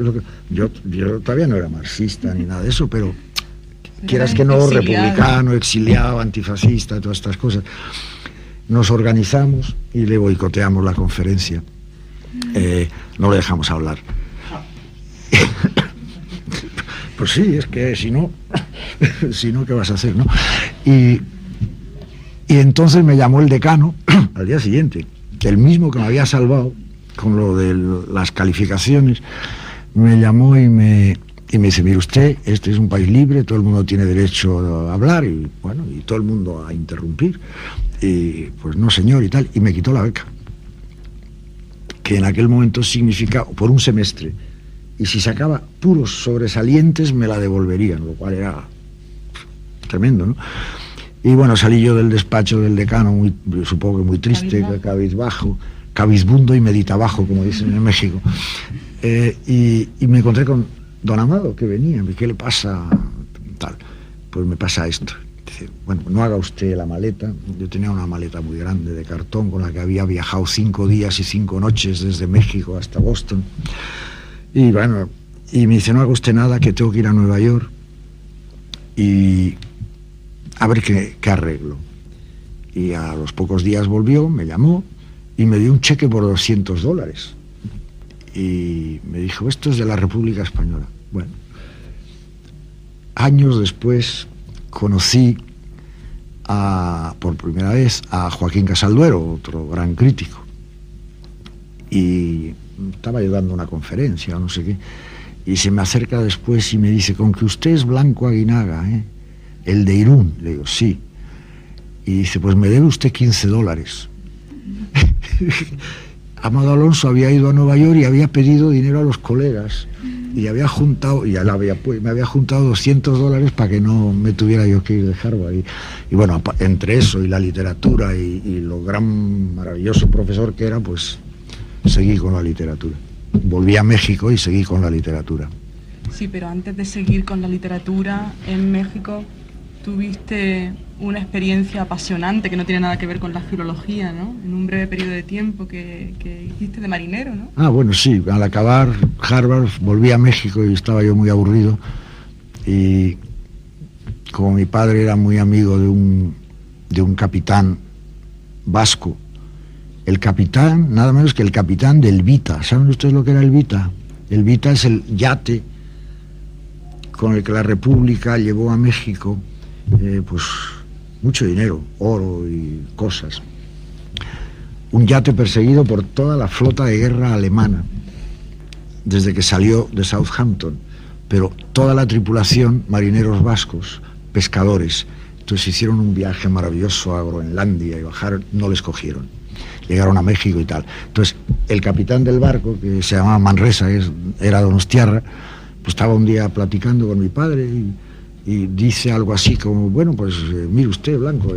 yo todavía no era marxista ni nada de eso, pero quieras que no, republicano, exiliado, antifascista, todas estas cosas. Nos organizamos y le boicoteamos la conferencia, no le dejamos hablar. Pues sí, es que si no, si no, ¿qué vas a hacer, no? Y entonces me llamó el decano al día siguiente, el mismo que me había salvado con lo de las calificaciones, me llamó y me dice, mire usted, este es un país libre, todo el mundo tiene derecho a hablar y bueno, y todo el mundo a interrumpir. Y pues no, señor, y tal, y me quitó la beca, que en aquel momento significaba por un semestre, y si sacaba puros sobresalientes me la devolverían, lo cual era tremendo, ¿no? Y bueno, salí yo del despacho del decano, supongo que muy triste, cabizbajo, cabizbundo y meditabajo, como dicen en México, y me encontré con don Amado, que venía. ¿Qué le pasa? Tal. Pues me pasa esto. Dice, bueno, no haga usted la maleta. Yo tenía una maleta muy grande de cartón con la que había viajado 5 días y 5 noches desde México hasta Boston. Y bueno, y me dice, no haga usted nada, que tengo que ir a Nueva York y a ver qué arreglo. Y a los pocos días volvió, me llamó y me dio un cheque por $200. Y me dijo, esto es de la República Española. Bueno, años después conocí por primera vez a Joaquín Casalduero, otro gran crítico. Y estaba yo dando una conferencia o no sé qué, y se me acerca después y me dice, con que usted es Blanco Aguinaga, el de Irún. Le digo, sí. Y dice, pues me debe usted $15. Amado Alonso había ido a Nueva York y había pedido dinero a los colegas y había juntado, y me había juntado $200 para que no me tuviera yo que ir de Harvard. Y bueno, entre eso y la literatura y lo gran, maravilloso profesor que era, pues seguí con la literatura. Volví a México y seguí con la literatura. Sí, pero antes de seguir con la literatura en México, tuviste una experiencia apasionante que no tiene nada que ver con la filología, ¿no? En un breve periodo de tiempo que hiciste de marinero, ¿no? Ah, bueno, sí. Al acabar Harvard volví a México y estaba yo muy aburrido. Y como mi padre era muy amigo de un capitán vasco, el capitán, nada menos que el capitán del Vita. ¿Saben ustedes lo que era el Vita? El Vita es el yate con el que la República llevó a México pues mucho dinero, oro y cosas. Un yate perseguido por toda la flota de guerra alemana desde que salió de Southampton, pero toda la tripulación, marineros vascos, pescadores. Entonces hicieron un viaje maravilloso a Groenlandia y bajaron, no les cogieron. Llegaron a México y tal. Entonces, el capitán del barco, que se llamaba Manresa, era donostiarra, pues estaba un día platicando con mi padre y dice algo así como, bueno, pues mire usted, Blanco,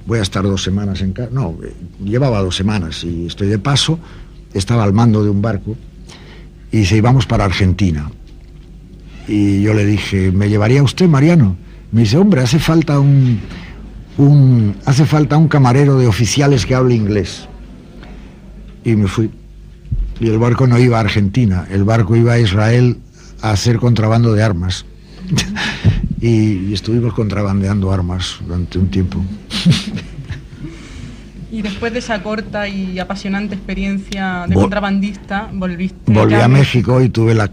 voy a estar 2 semanas en casa. No, llevaba 2 semanas y estoy de paso, estaba al mando de un barco y dice, y vamos para Argentina. Y yo le dije, ¿me llevaría usted, Mariano? Me dice, hombre, hace falta un camarero de oficiales que hable inglés. Y me fui. Y el barco no iba a Argentina, el barco iba a Israel a hacer contrabando de armas. y estuvimos contrabandeando armas durante un tiempo. Y después de esa corta y apasionante experiencia de contrabandista, volví a México y tuve la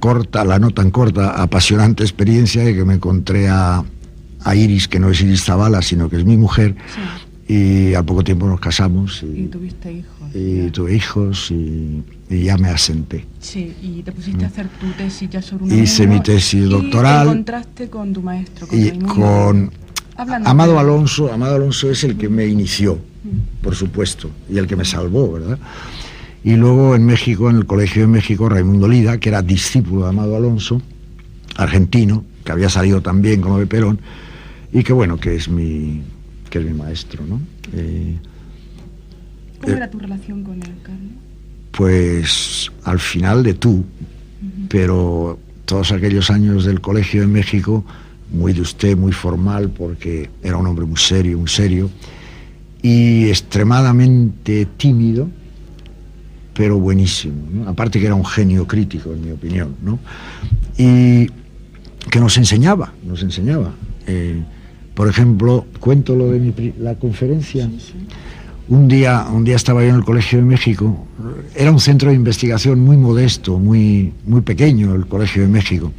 no tan corta, apasionante experiencia de que me encontré a Iris, que no es Iris Zavala, sino que es mi mujer, sí. Y al poco tiempo nos casamos. Y tuviste hijos. Y tuve hijos y ya me asenté. Sí, y te pusiste a hacer tu tesis ya sobre una Hice mi tesis doctoral. Y te encontraste con tu maestro, con Amado Alonso. Amado Alonso es el que me inició, por supuesto, y el que me salvó, ¿verdad? Y luego en México, en el Colegio de México, Raimundo Lida, que era discípulo de Amado Alonso, argentino, que había salido también con lo de Perón, y que bueno, que es mi maestro, ¿no? ¿Cómo era tu relación con él, Carlos? Pues al final de tú, pero todos aquellos años del Colegio de México, muy de usted, muy formal, porque era un hombre muy serio, y extremadamente tímido, pero buenísimo, ¿no? Aparte que era un genio crítico, en mi opinión, ¿no? Y que nos enseñaba. Por ejemplo, cuento lo de la conferencia. Sí. Un día estaba yo en el Colegio de México. Era un centro de investigación muy modesto, muy pequeño, el Colegio de México.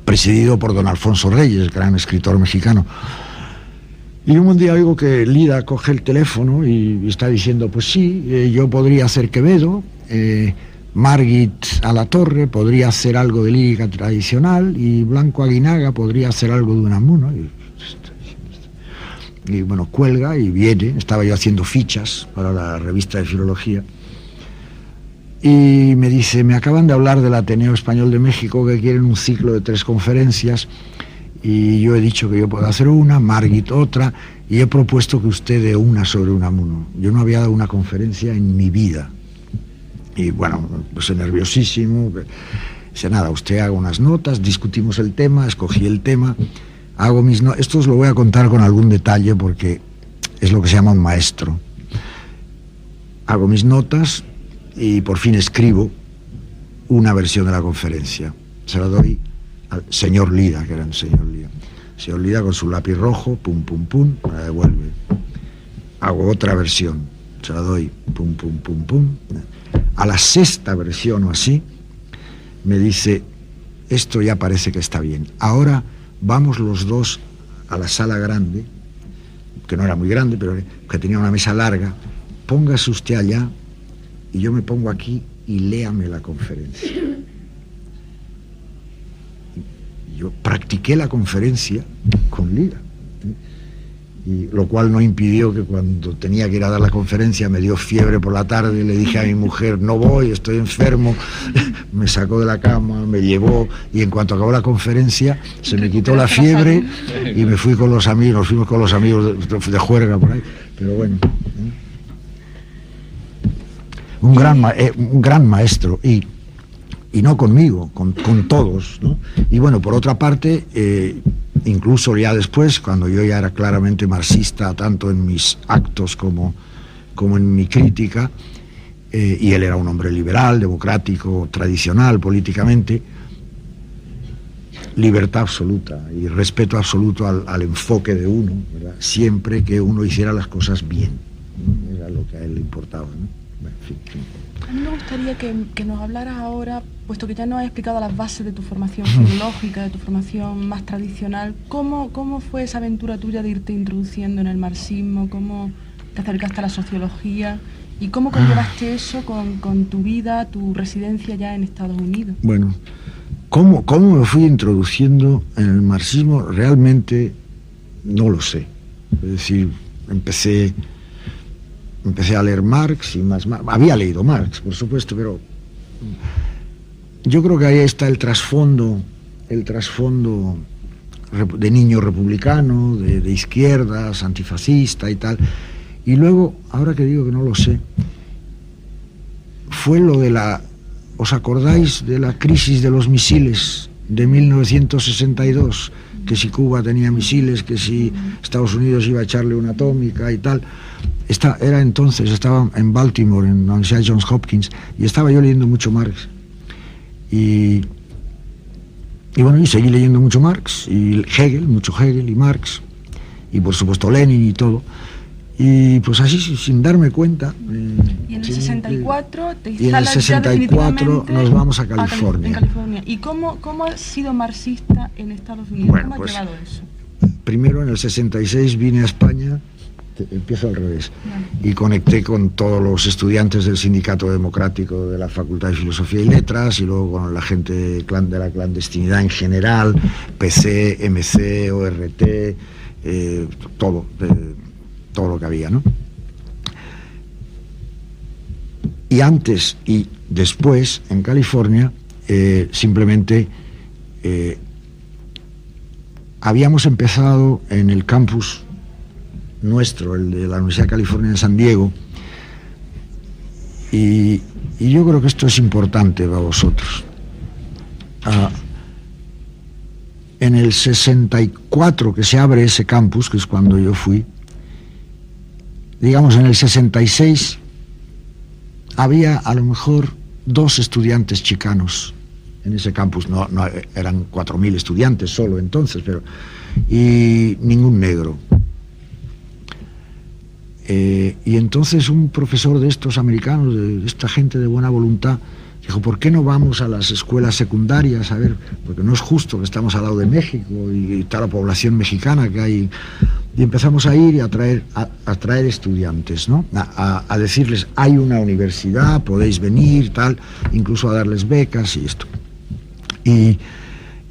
presidido por don Alfonso Reyes, gran escritor mexicano. Y un día oigo que Lida coge el teléfono y está diciendo, pues sí, yo podría hacer Quevedo, Margit Alatorre podría hacer algo de lírica tradicional y Blanco Aguinaga podría hacer algo de Unamuno. Y bueno, cuelga y viene. Estaba yo haciendo fichas para la revista de filología y me dice, me acaban de hablar del Ateneo Español de México que quieren un ciclo de 3 conferencias y yo he dicho que yo puedo hacer una, Margit otra, y he propuesto que usted dé una sobre Unamuno. Yo no había dado una conferencia en mi vida. Y bueno, pues nerviosísimo. Dice, nada, usted haga unas notas, discutimos el tema, escogí el tema, hago mis notas. Esto os lo voy a contar con algún detalle porque es lo que se llama un maestro. Hago mis notas y por fin escribo una versión de la conferencia. Se la doy al señor Lida, que era el señor Lida. El señor Lida con su lápiz rojo, pum, pum, pum, me la devuelve. Hago otra versión, se la doy, pum, pum, pum, pum. A la 6ª versión o así, me dice, esto ya parece que está bien. Ahora vamos los dos a la sala grande, que no era muy grande, pero que tenía una mesa larga. Póngase usted allá y yo me pongo aquí y léame la conferencia. Yo practiqué la conferencia con Lida, y lo cual no impidió que cuando tenía que ir a dar la conferencia me dio fiebre por la tarde, le dije a mi mujer, no voy, estoy enfermo, me sacó de la cama, me llevó, y en cuanto acabó la conferencia se me quitó la fiebre y me fui con los amigos, nos fuimos con los amigos de juerga por ahí, pero bueno, un gran maestro, y no conmigo, con todos, ¿no? Y bueno, por otra parte, incluso ya después, cuando yo ya era claramente marxista, tanto en mis actos como en mi crítica, y él era un hombre liberal, democrático, tradicional políticamente, libertad absoluta y respeto absoluto al enfoque de uno, ¿verdad? Siempre que uno hiciera las cosas bien, ¿no? Era lo que a él le importaba, ¿no? Bueno, en fin. A mí me gustaría que nos hablaras ahora, puesto que ya nos has explicado las bases de tu formación filológica, de tu formación más tradicional, ¿cómo fue esa aventura tuya de irte introduciendo en el marxismo? ¿Cómo te acercaste a la sociología? ¿Y cómo conllevaste eso con tu vida, tu residencia ya en Estados Unidos? Bueno, ¿cómo me fui introduciendo en el marxismo? Realmente no lo sé. Es decir, empecé a leer Marx y más. Había leído Marx, por supuesto, pero yo creo que ahí está el trasfondo de niño republicano, de izquierdas, antifascista y tal. Y luego, ahora que digo que no lo sé, fue lo de ¿os acordáis de la crisis de los misiles de 1962? Que si Cuba tenía misiles, que si Estados Unidos iba a echarle una atómica y tal. Estaba en Baltimore, en la Universidad de Johns Hopkins, y estaba yo leyendo mucho Marx. Y bueno, y seguí leyendo mucho Marx, y mucho Hegel y Marx, y por supuesto Lenin y todo. Y pues así, sin darme cuenta. Y en el 64 te instalas. Y en el 64 nos vamos a California. En California. ¿Y cómo has sido marxista en Estados Unidos? Bueno, ¿Cómo has llevado eso? Primero en el 66 vine a España. Empiezo al revés. Y conecté con todos los estudiantes del Sindicato Democrático de la Facultad de Filosofía y Letras, y luego con la gente de la clandestinidad en general, PC, MC, ORT, todo lo que había, ¿no? Y antes y después, en California, simplemente habíamos empezado en el campus nuestro, el de la Universidad de California en San Diego, y yo creo que esto es importante para vosotros. En el 64 que se abre ese campus, que es cuando yo fui, digamos en el 66 había a lo mejor 2 estudiantes chicanos en ese campus, no eran 4.000 estudiantes solo entonces, y ningún negro. Y entonces un profesor de estos americanos, de esta gente de buena voluntad, Dijo, ¿por qué no vamos a las escuelas secundarias? A ver, porque no es justo que estamos al lado de México y está la población mexicana que hay. Y empezamos a ir y a traer estudiantes, ¿no? A decirles, hay una universidad, podéis venir, tal, incluso a darles becas y esto. Y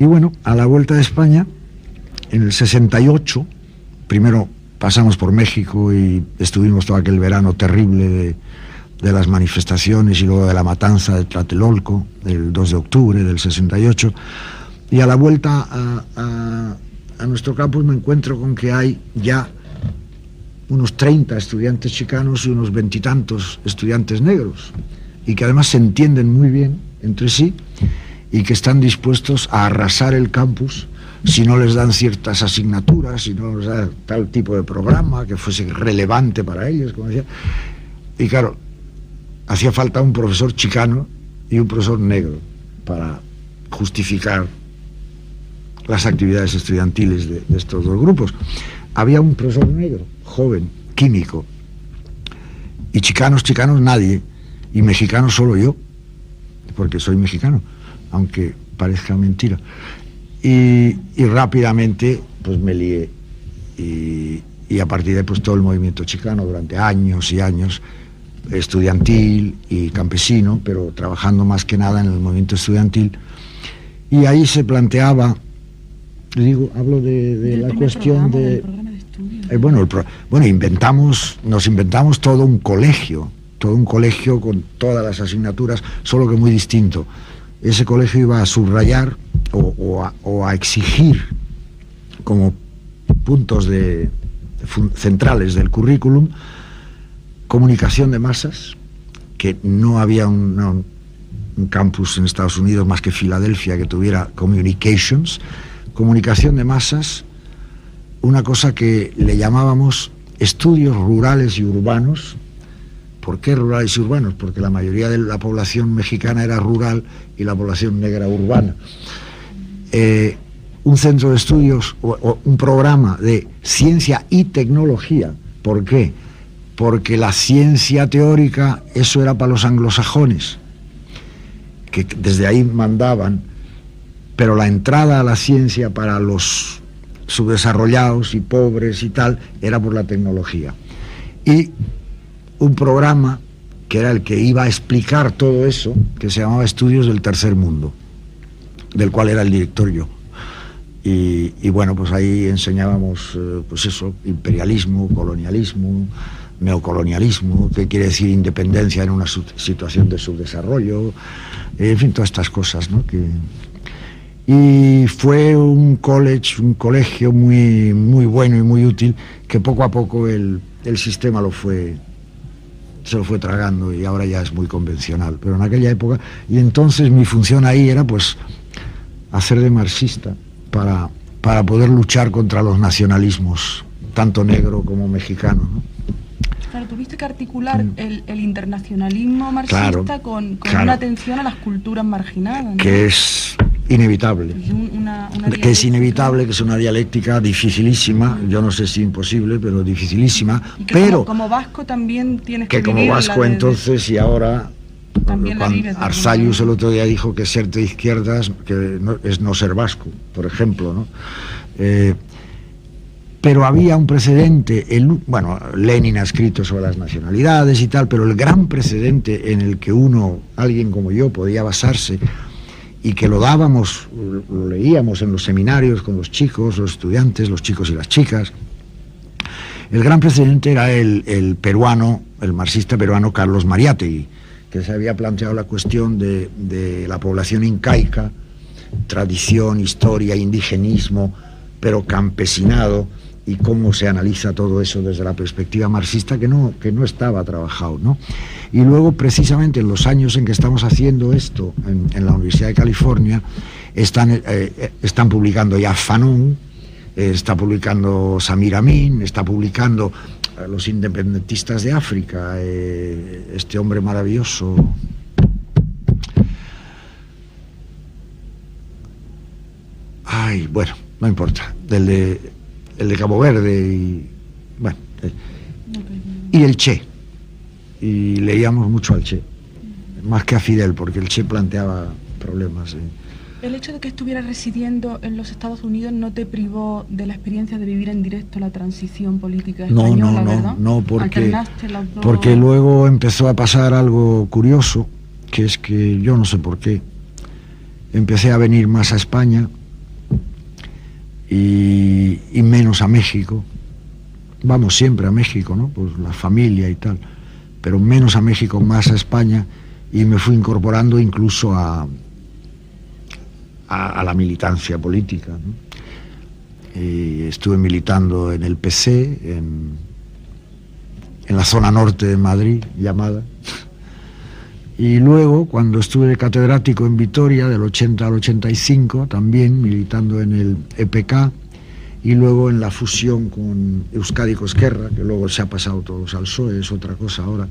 bueno, a la vuelta de España, en el 68, primero pasamos por México y estuvimos todo aquel verano terrible de las manifestaciones y luego de la matanza de Tlatelolco, el 2 de octubre del 68, y a la vuelta a nuestro campus me encuentro con que hay ya unos 30 estudiantes chicanos y unos 20 y tantos estudiantes negros, y que además se entienden muy bien entre sí y que están dispuestos a arrasar el campus si no les dan ciertas asignaturas, si no les dan tal tipo de programa que fuese relevante para ellos, como decía. Y claro, hacía falta un profesor chicano y un profesor negro para justificar las actividades estudiantiles de estos dos grupos. Había un profesor negro, joven, químico, y chicanos nadie, y mexicanos solo yo, porque soy mexicano, aunque parezca mentira. Y rápidamente pues me lié, y a partir de pues todo el movimiento chicano durante años y años, estudiantil y campesino, pero trabajando más que nada en el movimiento estudiantil. Y ahí se planteaba, hablo de la cuestión de nos inventamos todo un colegio con todas las asignaturas, solo que muy distinto. Ese colegio iba a subrayar o a exigir como puntos centrales del currículum comunicación de masas, que no había un campus en Estados Unidos más que Filadelfia que tuviera communications, comunicación de masas, una cosa que le llamábamos estudios rurales y urbanos. ¿Por qué rurales y urbanos? Porque la mayoría de la población mexicana era rural y la población negra urbana. Un centro de estudios o un programa de ciencia y tecnología. ¿Por qué? Porque la ciencia teórica, eso era para los anglosajones, que desde ahí mandaban, pero la entrada a la ciencia para los subdesarrollados y pobres y tal, era por la tecnología. Y un programa que era el que iba a explicar todo eso, que se llamaba Estudios del Tercer Mundo, del cual era el director yo. Y bueno, pues ahí enseñábamos, pues eso, imperialismo, colonialismo, neocolonialismo, que quiere decir independencia en una situación de subdesarrollo, en fin, todas estas cosas, ¿no? Y fue un colegio muy, muy bueno y muy útil, que poco a poco el sistema se lo fue tragando y ahora ya es muy convencional. Pero en aquella época, y entonces mi función ahí era pues hacer de marxista para poder luchar contra los nacionalismos, tanto negro como mexicano, ¿no? Claro, tuviste que articular el internacionalismo marxista con una atención a las culturas marginadas, ¿no? Que es inevitable. Que es inevitable, que es una dialéctica dificilísima, yo no sé si imposible, pero dificilísima. Y que pero como vasco también tienes que como vasco entonces y ahora... También Arzallus el otro día dijo que ser de izquierdas es no ser vasco, por ejemplo, ¿no? Pero había un precedente, Lenin ha escrito sobre las nacionalidades y tal, pero el gran precedente en el que alguien como yo, podía basarse, y que lo leíamos en los seminarios con los chicos, los estudiantes, los chicos y las chicas, el gran precedente era el marxista peruano Carlos Mariátegui, que se había planteado la cuestión de la población incaica, tradición, historia, indigenismo, pero campesinado, y cómo se analiza todo eso desde la perspectiva marxista, que no estaba trabajado, ¿no? Y luego, precisamente en los años en que estamos haciendo esto, en la Universidad de California, están publicando ya Fanon, está publicando Samir Amin, está publicando los independentistas de África, este hombre maravilloso, bueno, no importa, el de Cabo Verde, y el Che, y leíamos mucho al Che, más que a Fidel, porque el Che planteaba problemas. ¿Sí? ¿El hecho de que estuvieras residiendo en los Estados Unidos no te privó de la experiencia de vivir en directo la transición política española, verdad? No, porque las dos... porque luego empezó a pasar algo curioso, que es que yo no sé por qué empecé a venir más a España y menos a México. Vamos siempre a México, ¿no? Pues la familia y tal, pero menos a México, más a España, y me fui incorporando incluso a la militancia política, ¿no? Y estuve militando en el PC, en la zona norte de Madrid, llamada, y luego cuando estuve de catedrático en Vitoria del 80 al 85, también militando en el EPK, y luego en la fusión con Euskadi Esquerra, que luego se ha pasado todos al PSOE, es otra cosa ahora.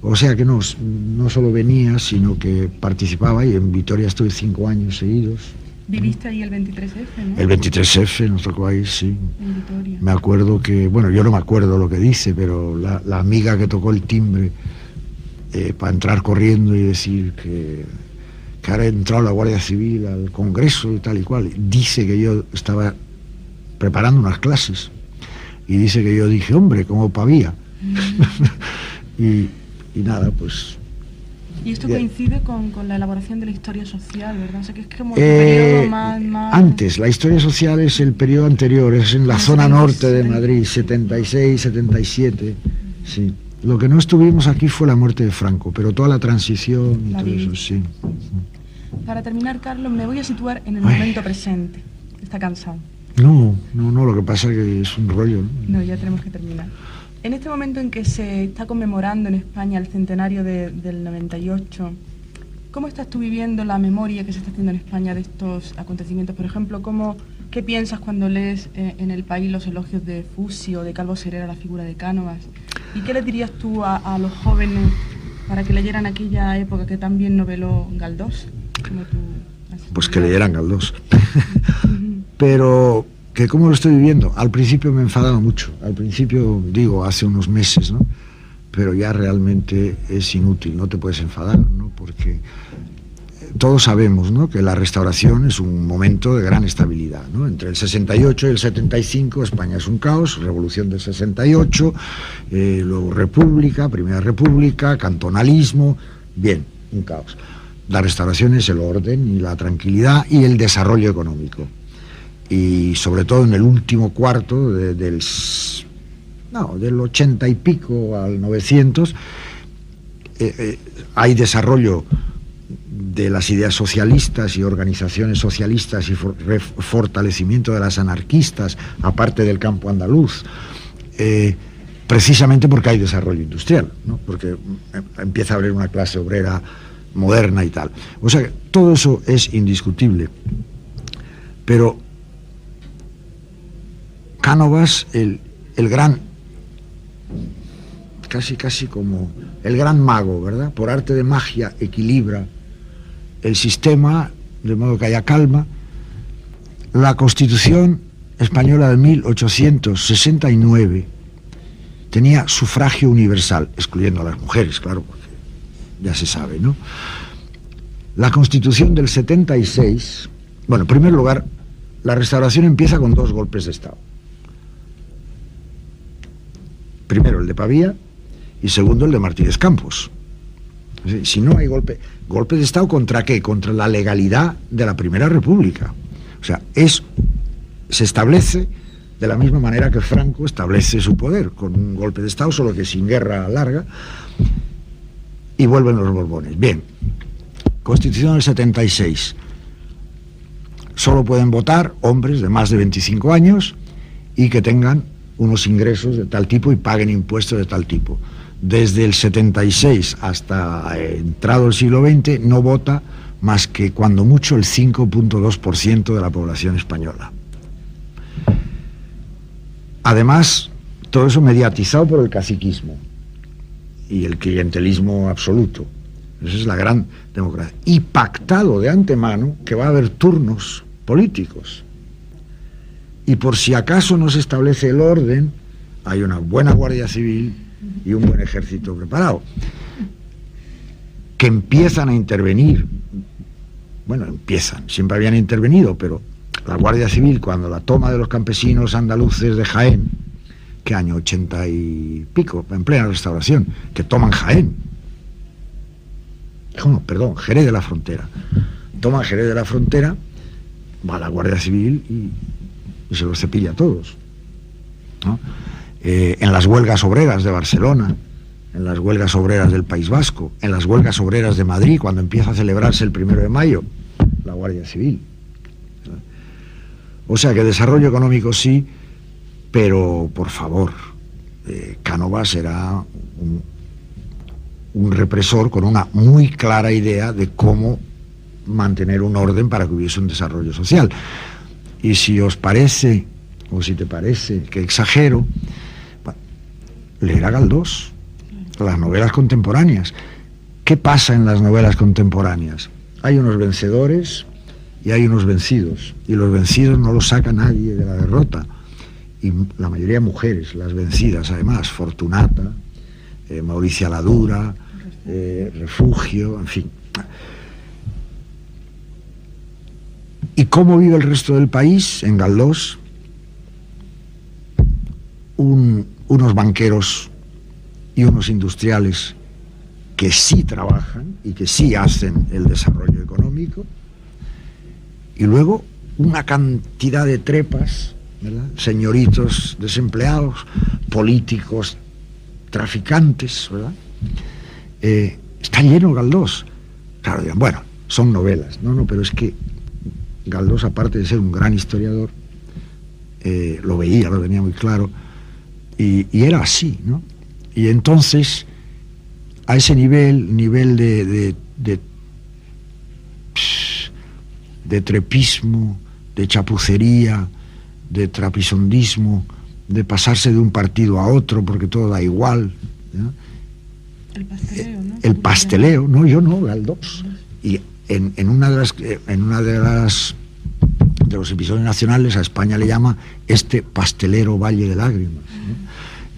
O sea que no solo venía, sino que participaba, y en Vitoria estuve 5 años seguidos. ¿Viviste ahí el 23F, no? El 23F nos tocó ahí, sí. En Vitoria. Me acuerdo que, bueno, yo no me acuerdo lo que dice, pero la amiga que tocó el timbre para entrar corriendo y decir que ahora ha entrado la Guardia Civil al Congreso y tal y cual, dice que yo estaba preparando unas clases y dice que yo dije, hombre, como pavía. Y nada, pues... Y esto coincide con la elaboración de la historia social, ¿verdad? O sea, que es como el periodo más... Antes, la historia social es el periodo anterior, es en la zona norte de Madrid, 76, 77, sí. Lo que no estuvimos aquí fue la muerte de Franco, pero toda la transición y todo eso, sí. Para terminar, Carlos, me voy a situar en el momento presente. ¿Está cansado? No, lo que pasa es que es un rollo, ¿no? No, ya tenemos que terminar. En este momento en que se está conmemorando en España el centenario del 98, ¿cómo estás tú viviendo la memoria que se está haciendo en España de estos acontecimientos? Por ejemplo, ¿qué piensas cuando lees en El País los elogios de Fusi o de Calvo Serera a la figura de Cánovas? ¿Y qué le dirías tú a los jóvenes para que leyeran aquella época que también noveló Galdós? Pues que leyeran Galdós. Pero... que cómo lo estoy viviendo, al principio me enfadaba mucho, al principio, digo, hace unos meses, ¿no? Pero ya realmente es inútil, no te puedes enfadar, ¿no? Porque todos sabemos, ¿no?, que la restauración es un momento de gran estabilidad, ¿no? Entre el 68 y el 75 España es un caos, revolución del 68, luego república, primera república, cantonalismo, bien, un caos. La restauración es el orden y la tranquilidad y el desarrollo económico. Y sobre todo en el último cuarto del 80 y pico al 900 hay desarrollo de las ideas socialistas y organizaciones socialistas y fortalecimiento de las anarquistas, aparte del campo andaluz, precisamente porque hay desarrollo industrial, ¿no? Porque empieza a haber una clase obrera moderna y tal. O sea, todo eso es indiscutible, pero Cánovas, el gran, casi como el gran mago, ¿verdad? Por arte de magia equilibra el sistema, de modo que haya calma. La Constitución española de 1869 tenía sufragio universal, excluyendo a las mujeres, claro, porque ya se sabe, ¿no? La Constitución del 76, bueno, en primer lugar, la restauración empieza con 2 golpes de Estado. Primero el de Pavía y segundo el de Martínez Campos. Si no hay golpe de Estado, ¿contra qué? Contra la legalidad de la Primera República. O sea, se establece de la misma manera que Franco establece su poder, con un golpe de Estado, solo que sin guerra larga, y vuelven los Borbones. Bien, Constitución del 76. Solo pueden votar hombres de más de 25 años y que tengan unos ingresos de tal tipo y paguen impuestos de tal tipo. Desde el 76 hasta entrado el siglo XX no vota más que cuando mucho el 5.2% de la población española. Además, todo eso mediatizado por el caciquismo y el clientelismo absoluto. Esa es la gran democracia. Y pactado de antemano que va a haber turnos políticos. Y por si acaso no se establece el orden, hay una buena Guardia Civil y un buen ejército preparado. que empiezan a intervenir. Bueno, siempre habían intervenido, pero la Guardia Civil, cuando la toma de los campesinos andaluces de Jaén, ¿qué año? 80 y pico, en plena restauración, que toman Jaén. No, perdón, Jerez de la Frontera. Toman Jerez de la Frontera, va la Guardia Civil y se los cepilla a todos, ¿no? En las huelgas obreras de Barcelona, en las huelgas obreras del País Vasco, en las huelgas obreras de Madrid, cuando empieza a celebrarse el 1 de mayo, la Guardia Civil. O sea que desarrollo económico sí, pero por favor, Cánovas era un represor con una muy clara idea de cómo mantener un orden para que hubiese un desarrollo social. Y si os parece, o si te parece que exagero, leer a Galdós, las novelas contemporáneas. ¿Qué pasa en las novelas contemporáneas? Hay unos vencedores y hay unos vencidos, y los vencidos no los saca nadie de la derrota, y la mayoría mujeres, las vencidas además, Fortunata, Mauricia la Dura, Refugio, en fin. ¿Y cómo vive el resto del país? En Galdós, unos banqueros y unos industriales que sí trabajan y que sí hacen el desarrollo económico, y luego una cantidad de trepas, ¿verdad? Señoritos desempleados, políticos, traficantes, ¿verdad? Está lleno Galdós. Claro, dirán, bueno, son novelas. No, pero es que Galdós, aparte de ser un gran historiador, lo tenía muy claro, y era así, ¿no? Y entonces, a ese nivel de trepismo, de chapucería, de trapisondismo, de pasarse de un partido a otro porque todo da igual, ¿no? El pasteleo, ¿no? El pasteleo, no, yo no, Galdós. Y en una de los episodios nacionales a España le llama este pastelero Valle de Lágrimas, ¿no?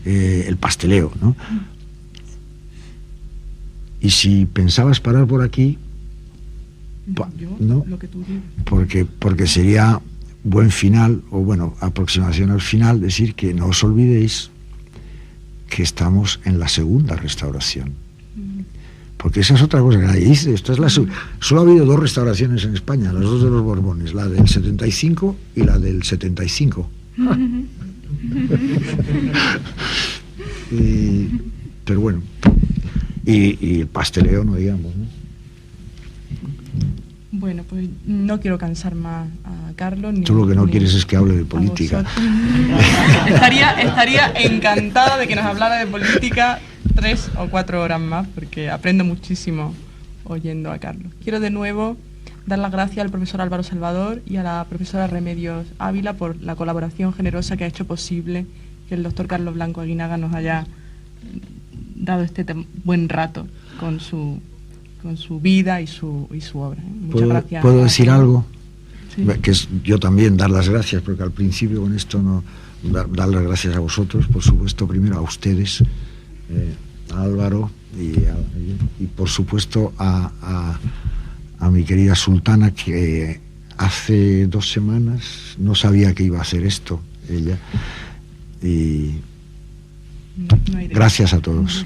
El pasteleo, ¿no? Y si pensabas parar por aquí, no, lo que tú digas. Porque sería buen final, o bueno, aproximación al final, decir que no os olvidéis que estamos en la segunda restauración. Porque esa es otra cosa que nadie dice. Solo ha habido 2 restauraciones en España, las 2 de los Borbones, la del 75 y la del 75. Pero bueno, y el pasteleo no digamos, ¿no? Bueno, pues no quiero cansar más a Carlos. Tú lo que no quieres es que hable de política. Estaría encantada de que nos hablara de política 3 o 4 horas más, porque aprendo muchísimo oyendo a Carlos. Quiero de nuevo dar las gracias al profesor Álvaro Salvador y a la profesora Remedios Ávila por la colaboración generosa que ha hecho posible que el doctor Carlos Blanco Aguinaga nos haya dado este buen rato con su vida y su obra. Muchas gracias. ¿Puedo decir algo? Sí. Que es yo también dar las gracias, porque al principio con esto no... Dar las gracias a vosotros, por supuesto, primero a ustedes, a Álvaro y por supuesto a mi querida Sultana, que hace 2 semanas no sabía que iba a hacer esto, ella. Y gracias a todos.